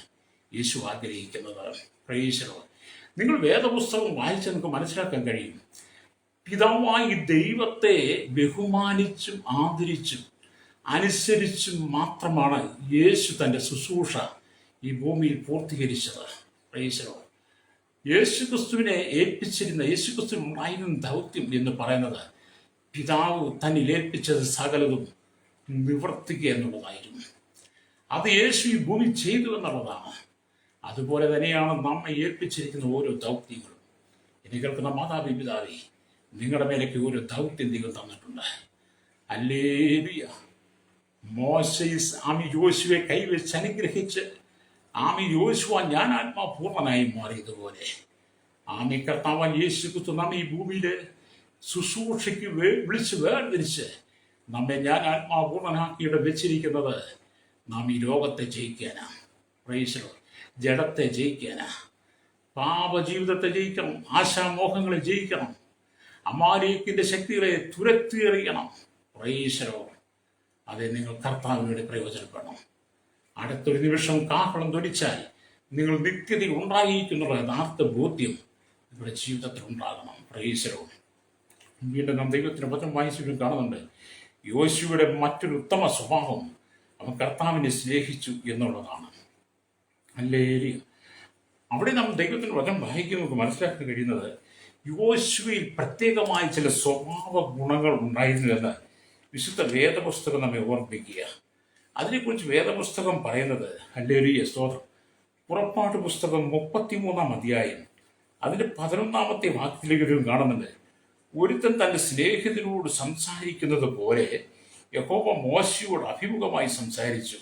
യേശു ആഗ്രഹിക്കുന്നത്. Praise the Lord. നിങ്ങൾ വേദപുസ്തകം വായിച്ച് നിങ്ങൾക്ക് മനസ്സിലാക്കാൻ കഴിയും. പിതാവായി ദൈവത്തെ ബഹുമാനിച്ചും ആദരിച്ചും അനുസരിച്ചും മാത്രമാണ് യേശു തൻ്റെ ശുശ്രൂഷ ഈ ഭൂമിയിൽ പൂർത്തീകരിച്ചത്. Praise the Lord. യേശുക്രിസ്തുവിനെ ഏൽപ്പിച്ചിരുന്ന, യേശുക്രിസ്തുവിനുണ്ടായിരുന്ന ദൗത്യം എന്ന് പറയുന്നത് പിതാവ് തന്നിൽ ഏൽപ്പിച്ചത് സകലതും നിവർത്തിക്കുക എന്നുള്ളതായിരുന്നു. അത് യേശു ഈ ഭൂമി ചെയ്തു എന്നുള്ളതാണ്. അതുപോലെ തന്നെയാണ് നമ്മെ ഏൽപ്പിച്ചിരിക്കുന്ന ഓരോ ദൗത്യങ്ങളും. എന്നെ കേൾക്കുന്ന മാതാപിതാവേ, നിങ്ങളുടെ മേലേക്ക് ഓരോ ദൗത്യം ദൈവം തന്നിട്ടുണ്ട്. ഹല്ലേലൂയ. മോശെസ് യോശുവെ കൈവച്ച് അനുഗ്രഹിച്ച് യോശുവ ഞാൻ ആത്മാപൂർണനായി മാറിയതുപോലെ കർത്താവാൻ യേശുക്രിസ്തു നമ്മെ ഈ ഭൂമിയിലെ ശുശ്രൂഷയ്ക്ക് വിളിച്ച് വേർതിരിച്ച് നമ്മെ ഞാൻ ആത്മാപൂർണനാക്കിയിട്ട് വെച്ചിരിക്കുന്നത് നാം ഈ ലോകത്തെ ജയിക്കാനാണ്. Praise the Lord. ജഡത്തെ ജയിക്കാനാണ്. പാപജീവിതത്തെ ജയിക്കണം. ആശാമോഹങ്ങളെ ജയിക്കണം. അമാലേക്കിന്റെ ശക്തികളെ തുരത്തിയെറിയണം. Praise the Lord. അതെ, നിങ്ങൾ കർത്താവിനോട് പ്രയോജനപ്പെടണം. അടുത്തൊരു നിമിഷം കാഹളം തൊടിച്ചാൽ നിങ്ങൾ നിത്യതയിൽ ഉണ്ടായിരിക്കുന്നുള്ള യഥാർത്ഥ ബോധ്യം നിങ്ങളുടെ ജീവിതത്തിൽ ഉണ്ടാകണം. Praise the Lord. വീണ്ടും നാം ദൈവത്തിന് വചനം വായിച്ചിട്ടും കാണുന്നുണ്ട്, യോശുവയുടെ മറ്റൊരു ഉത്തമ സ്വഭാവം അവൻ കർത്താവിനെ സ്നേഹിച്ചു എന്നുള്ളതാണ്. ഹല്ലേലൂയ. അവിടെ നാം ദൈവത്തിന് വചനം വായിക്കുന്നത് മനസ്സിലാക്കാൻ കഴിയുന്നത് യോശുവയിൽ പ്രത്യേകമായ ചില സ്വഭാവ ഗുണങ്ങൾ ഉണ്ടായിരുന്നു എന്ന് വിശുദ്ധ വേദപുസ്തകം നമ്മെ ഓർമ്മിപ്പിക്കുക. അതിനെക്കുറിച്ച് വേദപുസ്തകം പറയുന്നത്, ഹല്ലേലൂയ സ്തോത്രം, പുറപ്പാട് പുസ്തകം 33-ാം അധ്യായം അതിൻ്റെ 11-ാമത്തെ വാക്യത്തിലേക്ക് കാണുന്നുണ്ട്. ഒരുത്തൻ തൻ്റെ സ്നേഹിതനോട് സംസാരിക്കുന്നത് പോലെ യഹോവ മോശയോട് അഭിമുഖമായി സംസാരിച്ചു.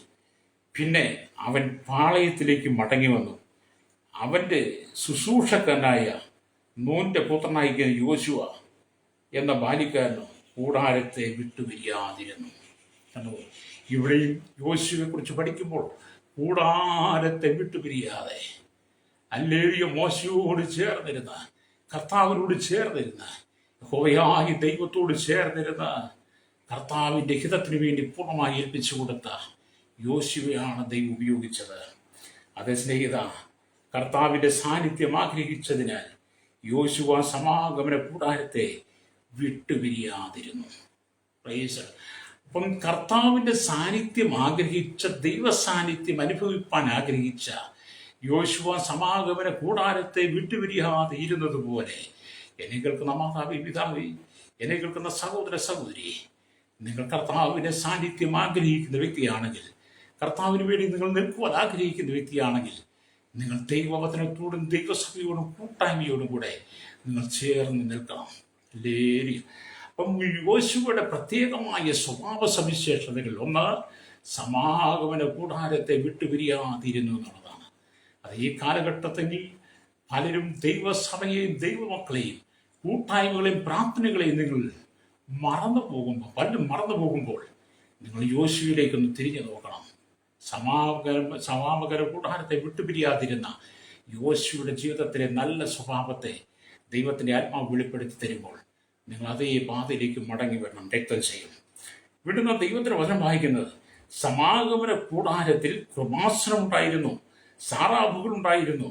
പിന്നെ അവൻ പാളയത്തിലേക്ക് മടങ്ങി വന്നു. അവൻ്റെ ശുശ്രൂഷകനായ നൂന്റെ പുത്രനായിരിക്കുന്ന യോശുവ എന്ന ബാലിക്കാരന് കൂടാരത്തെ വിട്ടുപിരിയാതിരുന്നു. ഇവിടെയും യോശുവെ കുറിച്ച് പഠിക്കുമ്പോൾ കൂടാരത്തെ വിട്ടുപിരിയാതെ, ഹല്ലേലൂയ, മോശയോട് ചേർന്നിരുന്ന, കർത്താവിനോട് ചേർന്നിരുന്ന, യഹോവയായ ദൈവത്തോട് ചേർന്നിരുന്ന, കർത്താവിൻ്റെ ഹിതത്തിനു വേണ്ടി പൂർണ്ണമായി ഏൽപ്പിച്ചു കൊടുത്ത യോശുവയാണ് ദൈവം ഉപയോഗിച്ചത്. അതേ സ്നേഹിത, കർത്താവിൻ്റെ സാന്നിധ്യം ആഗ്രഹിച്ചതിനാൽ യോശുവ സമാഗമന കൂടാരത്തെ വിട്ടുപിരിയാതിരുന്നു. പ്രൈസ്. അപ്പം കർത്താവിൻ്റെ സാന്നിധ്യം ആഗ്രഹിച്ച, ദൈവ സാന്നിധ്യം അനുഭവിപ്പാൻ ആഗ്രഹിച്ച യോശുവ സമാഗമന കൂടാരത്തെ വിട്ടുപിരിയാതെ ഇരുന്നത് പോലെ എന്നെ കേൾക്കുന്ന മാതാവി പിതാവി, എന്നെ കേൾക്കുന്ന സഹോദര സഹോദരി, നിങ്ങൾ കർത്താവിൻ്റെ സാന്നിധ്യം ആഗ്രഹിക്കുന്ന വ്യക്തിയാണെങ്കിൽ, കർത്താവിന് വേണ്ടി നിങ്ങൾ നിൽക്കുവാൻ ആഗ്രഹിക്കുന്ന വ്യക്തിയാണെങ്കിൽ, നിങ്ങൾ ദൈവവചനത്തോടും ദൈവസഭയോടും കൂട്ടായ്മയോടും കൂടെ നിങ്ങൾ ചേർന്ന് നിൽക്കണം. അപ്പം യോശുവയുടെ പ്രത്യേകമായ സ്വഭാവ സവിശേഷതകൾ ഒന്ന്, സമാഗമന കൂടാരത്തെ വിട്ടുപിരിയാതിരുന്നു എന്നുള്ളതാണ്. അത് ഈ കാലഘട്ടത്തിൽ പലരും ദൈവസഭയെയും ദൈവമക്കളെയും കൂട്ടായ്മകളെയും പ്രാർത്ഥനകളെയും നിങ്ങൾ പലരും മറന്നു പോകുമ്പോൾ നിങ്ങൾ യോശുവയിലേക്കൊന്ന് തിരിഞ്ഞു നോക്കണം. സമാഗമന കൂടാരത്തെ വിട്ടുപിരിയാതിരുന്ന യോശുവയുടെ ജീവിതത്തിലെ നല്ല സ്വഭാവത്തെ ദൈവത്തിൻ്റെ ആത്മാവ് വെളിപ്പെടുത്തി തരുമ്പോൾ നിങ്ങൾ അതേ പാതയിലേക്ക് മടങ്ങി വരണം. രക്തം ചെയ്യും. വീണ്ടും ദൈവത്തിന് വചനം വായിക്കുന്നത്, സമാഗമന കൂടാരത്തിൽ കൃപാസനം ഉണ്ടായിരുന്നു, സാറാബുകൾ ഉണ്ടായിരുന്നു,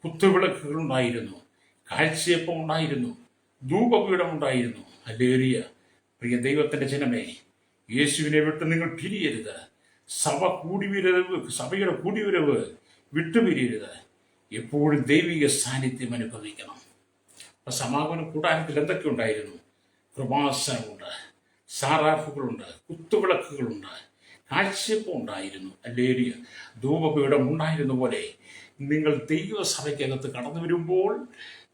കുത്തുവിളക്കുകൾ ഉണ്ടായിരുന്നു, കാഴ്ചയപ്പം ഉണ്ടായിരുന്നു, ധൂപപീഠം ഉണ്ടായിരുന്നു. ഹല്ലേലൂയ. പ്രിയ ദൈവത്തിൻ്റെ ജനമേ, യേശുവിനെ വിട്ട് നിങ്ങൾ പിരിയരുത്. സഭയുടെ കൂടിവരവ് വിട്ടുപിരിയരുത്. എപ്പോഴും ദൈവിക സാന്നിധ്യം അനുഭവിക്കണം. അപ്പം സമാഗമന കൂടാരത്തിൽ എന്തൊക്കെ ഉണ്ടായിരുന്നു? കൃപാസനമുണ്ട്, സാറാഫുകളുണ്ട്, കുത്തുവിളക്കുകളുണ്ട്, കാഴ്ചയപ്പം ഉണ്ടായിരുന്നു. ഹല്ലേലൂയ. ധൂപപീഠം ഉണ്ടായിരുന്ന പോലെ നിങ്ങൾ ദൈവസഭയ്ക്കകത്ത് കടന്നു വരുമ്പോൾ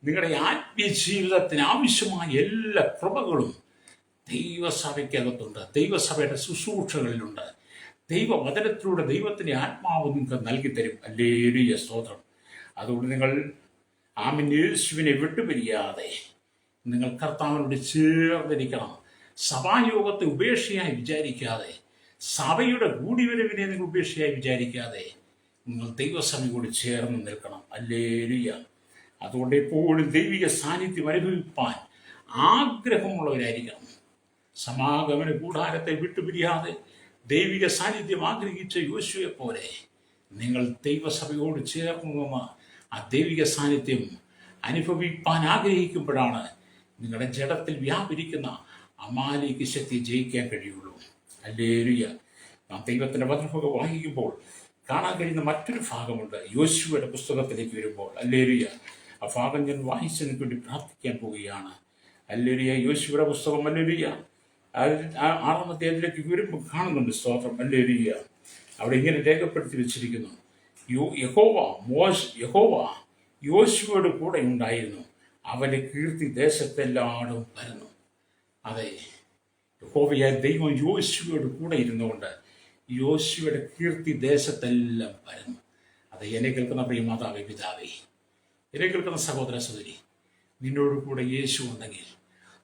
നിങ്ങളുടെ ആത്മീയ ജീവിതത്തിന് ആവശ്യമായ എല്ലാ കൃപകളും ദൈവസഭയ്ക്കകത്തുണ്ട്. ദൈവസഭയുടെ ശുശ്രൂഷകളിലുണ്ട്. ദൈവവചനത്തിലൂടെ ദൈവത്തിൻ്റെ ആത്മാവ് നിങ്ങൾക്ക് നൽകിത്തരും. ഹല്ലേലൂയ സ്തോത്രം. അതുകൊണ്ട് നിങ്ങൾ യേശുവിനെ വിട്ടുപിരിയാതെ നിങ്ങൾ കർത്താവിനോട് ചേർന്നിരിക്കണം. സഭായോഗത്തെ ഉപേക്ഷയായി വിചാരിക്കാതെ, സഭയുടെ കൂടിവരവിനെ നിങ്ങൾ ഉപേക്ഷയായി വിചാരിക്കാതെ നിങ്ങൾ ദൈവസഭയോട് ചേർന്ന് നിൽക്കണം. ഹല്ലേലൂയ. അതുകൊണ്ട് എപ്പോഴും ദൈവിക സാന്നിധ്യം അനുഭവിപ്പാൻ ആഗ്രഹമുള്ളവരായിരിക്കണം. സമാഗമന കൂടാരത്തെ വിട്ടുപിരിയാതെ ദൈവിക സാന്നിധ്യം ആഗ്രഹിച്ച യോശുവയെ പോലെ നിങ്ങൾ ദൈവസഭയോട് ചേർന്ന് ആ ദൈവിക സാന്നിധ്യം അനുഭവിപ്പാൻ ആഗ്രഹിക്കുമ്പോഴാണ് നിങ്ങളുടെ ജഡത്തിൽ വ്യാപരിക്കുന്ന അമാലേക്ക് ശക്തി ജയിക്കാൻ കഴിയുള്ളൂ. ഹല്ലേലൂയ. നാം ദൈവത്തിൻ്റെ വചനഭാഗം വായിക്കുമ്പോൾ കാണാൻ കഴിയുന്ന മറ്റൊരു ഭാഗമുണ്ട്. യോശുവയുടെ പുസ്തകത്തിലേക്ക് വരുമ്പോൾ ഹല്ലേലൂയ, ആ ഭാഗം ഞാൻ വായിച്ചതിന് വേണ്ടി പ്രാർത്ഥിക്കാൻ പോവുകയാണ്. ഹല്ലേലൂയ. യോശുവയുടെ പുസ്തകം ഹല്ലേലൂയ 6-ാം അധ്യായത്തിലേക്ക് വരുമ്പോൾ കാണുന്നുണ്ട്. സ്തോത്രം. ഹല്ലേലൂയ. അവിടെ ഇങ്ങനെ രേഖപ്പെടുത്തി വെച്ചിരിക്കുന്നു, യഹോവ യോശുവയുടെ കൂടെ ഉണ്ടായിരുന്നു, അവന്റെ കീർത്തി ദേശത്തെല്ലാടും പരന്നു. അതെ, യഹോവയായ ദൈവം യോശുവയുടെ കൂടെ ഇരുന്നുകൊണ്ട് യോശുവയുടെ കീർത്തി ദേശത്തെല്ലാം പരന്നു. അത് എന്നെ കേൾക്കുന്ന പ്രിയ മാതാവേ, പിതാവേ, എന്നെ കേൾക്കുന്ന സഹോദര സഹോദരി, നിന്നോട് കൂടെ യേശു ഉണ്ടെങ്കിൽ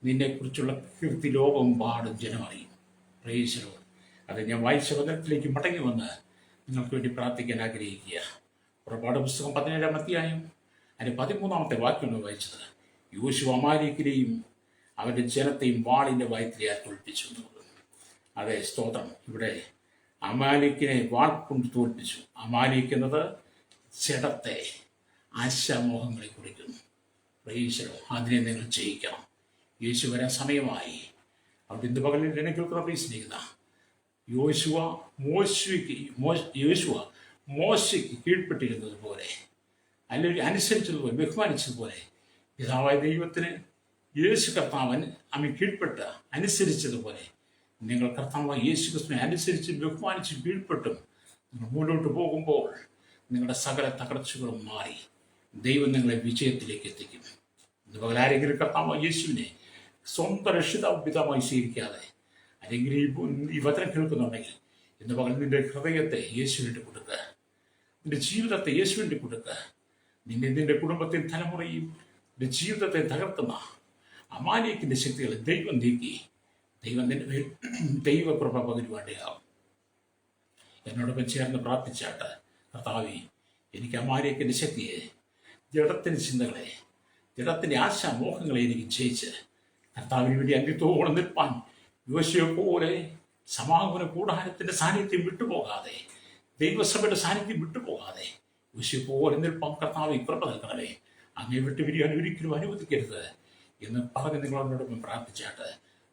നിന്നെക്കുറിച്ചുള്ള കീർത്തി ലോകമെമ്പാടും ജനമറിയും. Praise the Lord. അത് ഞാൻ വായിച്ച വചനത്തിലേക്ക് മടങ്ങി വന്ന് നിങ്ങൾക്ക് വേണ്ടി പ്രാർത്ഥിക്കാൻ ആഗ്രഹിക്കുക. പുറപ്പാട് പുസ്തകം 17-ാം അധ്യായം അതിൻ്റെ 13-ാമത്തെ വാക്യമാണ് വായിച്ചത്. യോശുവ അമാലേക്കിനെയും അവൻ്റെ ജനത്തെയും വാളിൻ്റെ വായ്ത്തിരിയാൽ തോൽപ്പിച്ചു എന്നുള്ളത്. അതെ, സ്തോത്രം. ഇവിടെ അമാലേക്കിനെ വാൾ കൊണ്ട് തോൽപ്പിച്ചു. അമാലേക്ക് എന്നത് ജഡത്തെ, ആശാമോഹങ്ങളെ കുറിക്കുന്നു. Praise the Lord. അതിനെ നിങ്ങൾ ജയിക്കണം. യേശു വരാൻ സമയമായി. അവിടെ ഇന്ന് പകലിൽ എന്നെ കേൾക്കുന്ന പ്രിയ സ്നേഹിത, യോശുവ മോശയ്ക്ക് കീഴ്പ്പെട്ടിരുന്നത് പോലെ, അല്ലെങ്കിൽ അനുസരിച്ചതുപോലെ, ബഹുമാനിച്ചതുപോലെ പിതാവായ ദൈവത്തിന് യേശു കർത്താവൻ കീഴ്പ്പെട്ട് അനുസരിച്ചതുപോലെ നിങ്ങൾ കർത്താവായ യേശു ക്രിസ്തുവിനെ അനുസരിച്ച് ബഹുമാനിച്ച് കീഴ്പ്പെട്ടും നിങ്ങൾ മുന്നോട്ട് പോകുമ്പോൾ നിങ്ങളുടെ സകല തകർച്ചകളും മാറി ദൈവം നിങ്ങളെ വിജയത്തിലേക്ക് എത്തിക്കും. ഇന്ന് പകൽ ആരെങ്കിലും കർത്താവായ യേശുവിനെ സ്വന്തം രക്ഷിതാപിതാവായി സ്വീകരിക്കാതെ അല്ലെങ്കിൽ ഈ വചനം കേൾക്കുന്നുണ്ടെങ്കിൽ ഇന്ന് പകൽ നിന്റെ ഹൃദയത്തെ യേശുവിൻ്റെ കൊടുക്കുക, നിന്റെ ജീവിതത്തെ യേശുവിൻ്റെ കൊടുക്കുക. നിന്റെ കുടുംബത്തെയും തലമുറയും നിന്റെ ജീവിതത്തെ തകർക്കുന്ന അമാലേക്കിൻ്റെ ശക്തികളെ ദൈവം നീക്കി ദൈവം നിന്റെ മേൽ ദൈവകൃപ പകരുവാണ്ടയാവും. എന്നോടൊപ്പം ചേർന്ന് പ്രാർത്ഥിച്ചാട്ട്, കർത്താവേ, എനിക്ക് അമാലേക്കിൻ്റെ ശക്തിയെ, ജഡത്തിൻ്റെ ചിന്തകളെ, ജഡത്തിൻ്റെ ആശാമോഹങ്ങളെ എനിക്ക് ജയിച്ച് കർത്താവിന് വേണ്ടി അന്ത്യത്തോളം നിൽപ്പാൻ യോശുവയെ പോലെ സമാഗമന കൂടാരത്തിൻ്റെ സാന്നിധ്യം വിട്ടുപോകാതെ, ദൈവസഭയുടെ സാന്നിധ്യം വിട്ടുപോകാതെ യോശുവയെ പോലെ നിൽപ്പാൻ കർത്താവ് കൃപ നൽകണമേ. അങ്ങേ വിട്ട് പിരിയാൻ ഒരിക്കലും അനുവദിക്കരുത് എന്ന് പറഞ്ഞ് നിങ്ങളോടൊപ്പം പ്രാർത്ഥിച്ചാട്ട്,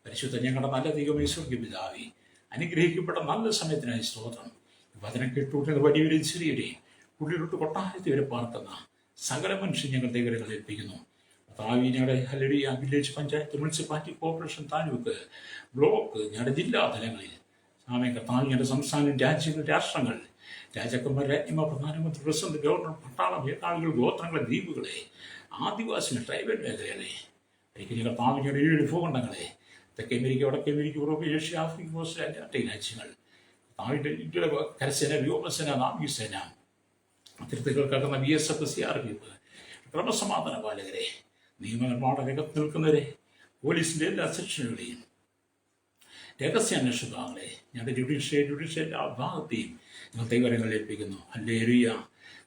പരിശുദ്ധ ഞങ്ങളുടെ നല്ല ദൈവമേ, സ്വർഗ്ഗീയ പിതാവേ, അനുഗ്രഹിക്കപ്പെട്ട നല്ല സമയത്തിനായി സ്തോത്രം. വചനം കേട്ടുകൊണ്ടിരുന്ന വലിയവരെയും ചെറിയവരെയും ഉള്ളിലോട്ട് കൊട്ടാരത്തിൽ വരെ പാർക്കുന്ന സകല മനുഷ്യൻ ഞങ്ങൾ ദൈവങ്ങളെ ഏൽപ്പിക്കുന്നു. കർത്താവേ, ഞങ്ങളുടെ hallelujah village panchayat, municipality, corporation, taluk, block, ഞങ്ങളുടെ ജില്ലാ തലങ്ങളിൽ ആമേൻ കർത്താവേ, ഞങ്ങളുടെ സംസ്ഥാനം, രാജ്യങ്ങൾ, രാഷ്ട്രങ്ങൾ, രാജാക്കന്മാർ, രാജ്ഞിമാർ, പ്രധാനമന്ത്രി, പ്രസിഡന്റ്, ഗവർണർ, പട്ടാളം, മേധാവികൾ, ഗോത്രങ്ങളെ, ദ്വീപുകളെ, ആദിവാസികൾ, ട്രൈബൽ മേഖലകളെ, എനിക്ക് കർത്താവേ, ഞങ്ങളുടെ 7 ഭൂഖണ്ഡങ്ങളെ, തെക്കേ അമേരിക്ക, വടക്കേ America, Europe, Asia, Africa, Australia, രാജ്യങ്ങൾ, ഇന്ത്യയുടെ കരസേന, വ്യോമസേന, നാവികസേന, അതിർത്തികൾക്കകന്ന BSF, CRPF, ക്രമസമാധാന പാലകരെ, നിയമനിർമ്മാണ രംഗത്ത് നിൽക്കുന്നവരെ, പോലീസിൻ്റെ എല്ലാ സെക്ഷനുകളെയും, രഹസ്യാന്വേഷണ വിഭാഗങ്ങളെ, ഞങ്ങളുടെ ജുഡീഷ്യൽ എല്ലാ വിഭാഗത്തെയും ഞങ്ങൾ ദൈവകരങ്ങളിൽ ഏൽപ്പിക്കുന്നു. ഹല്ലേലൂയ.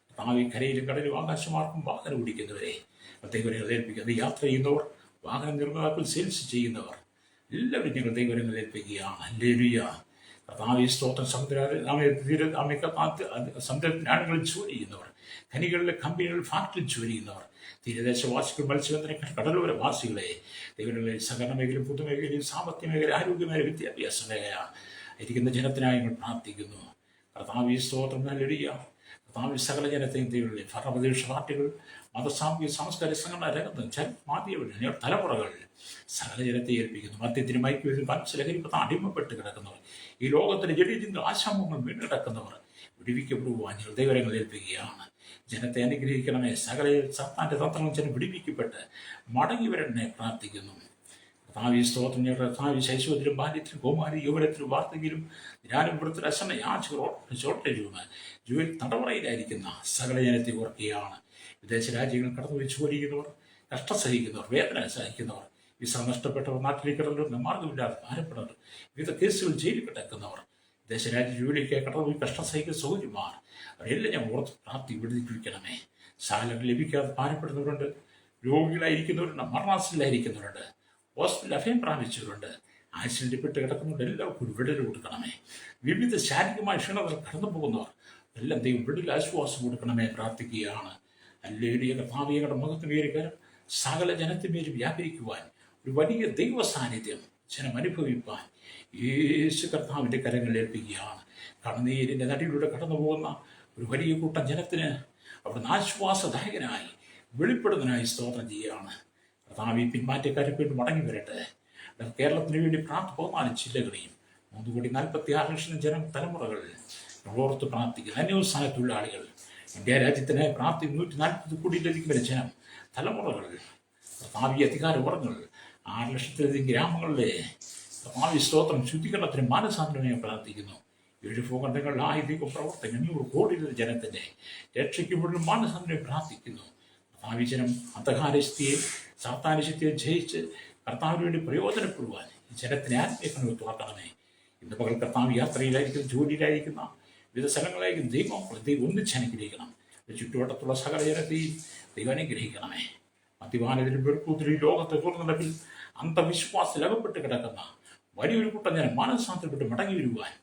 കർത്താവേ, കരയിലും കടലിലും ആകാശമാർക്കും വാഹനം ഓടിക്കുന്നവരെ ദൈവകരങ്ങളിൽ ഏൽപ്പിക്കുന്നത്. യാത്ര ചെയ്യുന്നവർ, വാഹന നിർമ്മാതാക്കൾ, സെയിൽസ് ചെയ്യുന്നവർ എല്ലാവരും ഞങ്ങൾ ദൈവകരങ്ങളിൽ ഏൽപ്പിക്കുകയാണ്. ഹല്ലേലൂയ. കർത്താവേ, സ്തോത്രം. സമുദ്രത്തിനാടുകളിൽ ജോലി ചെയ്യുന്നവർ, ഖനികളിലെ കമ്പനികളിൽ, ഫാക്ടറിയിൽ ജോലി ചെയ്യുന്നവർ, തീരദേശവാസികൾ, മത്സ്യബന്ധന കടലോര വാസികളെ, ദൈവങ്ങളിൽ സഹകരണ മേഖലയും, പൊതുമേഖലയും, സാമ്പത്തിക മേഖല, ആരോഗ്യ മേഖല, വിദ്യാഭ്യാസ മേഖല ഇരിക്കുന്ന ജനത്തിനായി ഞങ്ങൾ പ്രാർത്ഥിക്കുന്നു. കർത്താവേ, സ്തോത്രം. ഹല്ലേലൂയ. കർത്താവേ, സകല ജനത്തെയും ദൈവങ്ങളിൽ ഭരണപ്രതിപക്ഷ പാർട്ടികൾ, മതസാമൂഹിക സാംസ്കാരിക സംഘടന രംഗത്ത് മാധ്യമ തലമുറകൾ സകല ജനത്തെ ഏൽപ്പിക്കുന്നു. മദ്യത്തിന്, മയക്കുമരുന്നിന്, പരസ്യലഹരിക്ക് അടിമപ്പെട്ട് കിടക്കുന്നവർ, ഈ ലോകത്തിലെ ജഡീജങ്ങൾ, ആശാമങ്ങൾ വീണ്ടെടുക്കുന്നവർ വിടിവിക്കപ്പെടുവാൻ ഞങ്ങൾ ദൈവകരങ്ങളിൽ ഏൽപ്പിക്കുകയാണ്. ജനത്തെ അനുഗ്രഹിക്കണമേ. സകല സത്താൻ്റെ തന്ത്രങ്ങൾ ജനം വിടിവിക്കപ്പെട്ട് മടങ്ങി വരണേ പ്രാർത്ഥിക്കുന്നു. കർത്താവേ, സ്തോത്രം. കർത്താവേ, ശൈശവത്തിലും ബാല്യത്തിലും കൗമാരി യൗവനത്തിലും വാർദ്ധക്യത്തിലും ജ്ഞാനപുരത്തിൽ അസന്ന യാചകരോട്ടും ജോലി തടവറയിലായിരിക്കുന്ന സകല ജനത്തെ ഓർക്കുകയാണ്. വിദേശ രാജ്യങ്ങൾ കടന്നുപോയി ജോലി ചെയ്യുന്നവർ, കഷ്ടം സഹിക്കുന്നവർ, വേദന സഹിക്കുന്നവർ, വിസ നഷ്ടപ്പെട്ടവർ, നാട്ടിലേക്ക് കടന്നു മാർഗമില്ലാതെ ഭാരപ്പെടുന്നവർ, വിവിധ കേസുകൾ ജയിലിൽ കിടക്കുന്നവർ, വിദേശരാജ്യ ജോലിക്കായി കടന്നുപോയി കഷ്ടം സഹിക്കുന്ന സൗകര്യമാർ അവരെല്ലാം ഞാൻ ഓർത്ത് പ്രാർത്ഥി വിടുവിക്കണമേ. സാലറി ലഭിക്കാതെ ഭാരപ്പെടുന്നവരുണ്ട്, രോഗികളായിരിക്കുന്നവരുണ്ട്, മരണാസിലായിരിക്കുന്നവരുണ്ട്, ഹോസ്പിറ്റലിൽ അഭയം പ്രാപിച്ചവരുണ്ട്, ആക്സിഡന്റിൽപ്പെട്ട് കിടക്കുന്നവരുടെ എല്ലാവർക്കും ഒരു വിടൽ കൊടുക്കണമേ. വിവിധ ശാരീരികമായ ക്ഷീണതകൾ കടന്നു പോകുന്നവർ എല്ലാം ദൈവം വിടൽ ആശ്വാസം കൊടുക്കണമേ പ്രാർത്ഥിക്കുകയാണ്. അല്ലേലിയ കർത്താവിയുടെ മുഖത്തിനേറിക്കാരം സകല ജനത്തിന്മേലും വ്യാപരിക്കുവാൻ ഒരു വലിയ ദൈവ സാന്നിധ്യം ജനം അനുഭവിപ്പാൻ യേശു കർത്താവിൻ്റെ കരങ്ങളിൽ ഏൽപ്പിക്കുകയാണ്. കണ്ണുനീരിൻ്റെ നടിയിലൂടെ കടന്നു പോകുന്ന ഒരു വലിയ കൂട്ടം ജനത്തിന് അവിടുന്ന് ആശ്വാസദായകനായി വെളിപ്പെടുന്നതിനായി സ്തോത്രം ചെയ്യുകയാണ്. കർത്താവ് പിന്മാറ്റക്കാരെ വേണ്ടി മടങ്ങി വരട്ടെ. കേരളത്തിന് വേണ്ടി പോകുന്ന ജില്ലകളെയും 3,46,00,000 ജനം തലമുറകളിൽ ഓർത്ത് പ്രാർത്ഥിക്കുന്ന അന്യസ്ഥാന തൊഴിലാളികൾ, ഇന്ത്യ രാജ്യത്തിന് 140 കോടിയിലധികം വരെ ജനം തലമുറകൾ, കർത്താവി അധികാര വർഗങ്ങൾ, 6 ലക്ഷത്തിലധികം ഗ്രാമങ്ങളിലെ കർത്താവി സ്തോത്രം ശുദ്ധീകരണത്തിന് മാനസാന്തരമായി പ്രാർത്ഥിക്കുന്നു. 7 ഭൂഖണ്ഡങ്ങളിലായി ദൈവ പ്രവർത്തനം 500 കോടിയിലധികം ജനത്തിൻ്റെ രക്ഷയ്ക്കുമ്പോഴും മാനസാന്തരം പ്രാർത്ഥിക്കുന്നു. കർത്താവി ജനം അന്ധകാരശക്തിയെ സാത്താനശക്തിയെ ജയിച്ച് കർത്താവിന് വേണ്ടി പ്രയോജനപ്പെടുവാൻ ഈ ജനത്തിനെ ആത്മീയമായി തുറക്കണമേ. ഇന്ന് പകൽ കർത്താവ് യാത്രയിലായിരിക്കുന്ന, ജോലിയിലായിരിക്കുന്ന, വിവിധ സ്ഥലങ്ങളായിരിക്കും ദൈവം ഒന്നിച്ച് അനുഗ്രഹിക്കണം. ചുറ്റുവട്ടത്തുള്ള സകല ജനത്തെയും ദൈവം അനുഗ്രഹിക്കണമേ. മദ്യപാനത്തിലും വെറുപ്പത്തിലും ലോകത്തെ തുറന്നിടത്തിൽ അന്ധവിശ്വാസത്തിൽ അകപ്പെട്ട് കിടക്കുന്ന വലിയൊരു കൂട്ടം ജനം മാനസാന്തരപ്പെട്ട് മടങ്ങി വരുവാൻ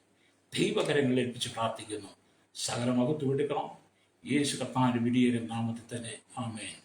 ദൈവകരങ്ങളിൽ ഏൽപ്പിച്ച് പ്രാർത്ഥിക്കുന്നു. സകല മകത്വം എടുക്കണം. യേശു കർത്താവിൻ്റെ വിടിയേറിയ നാമത്തിൽ തന്നെ. ആമേൻ.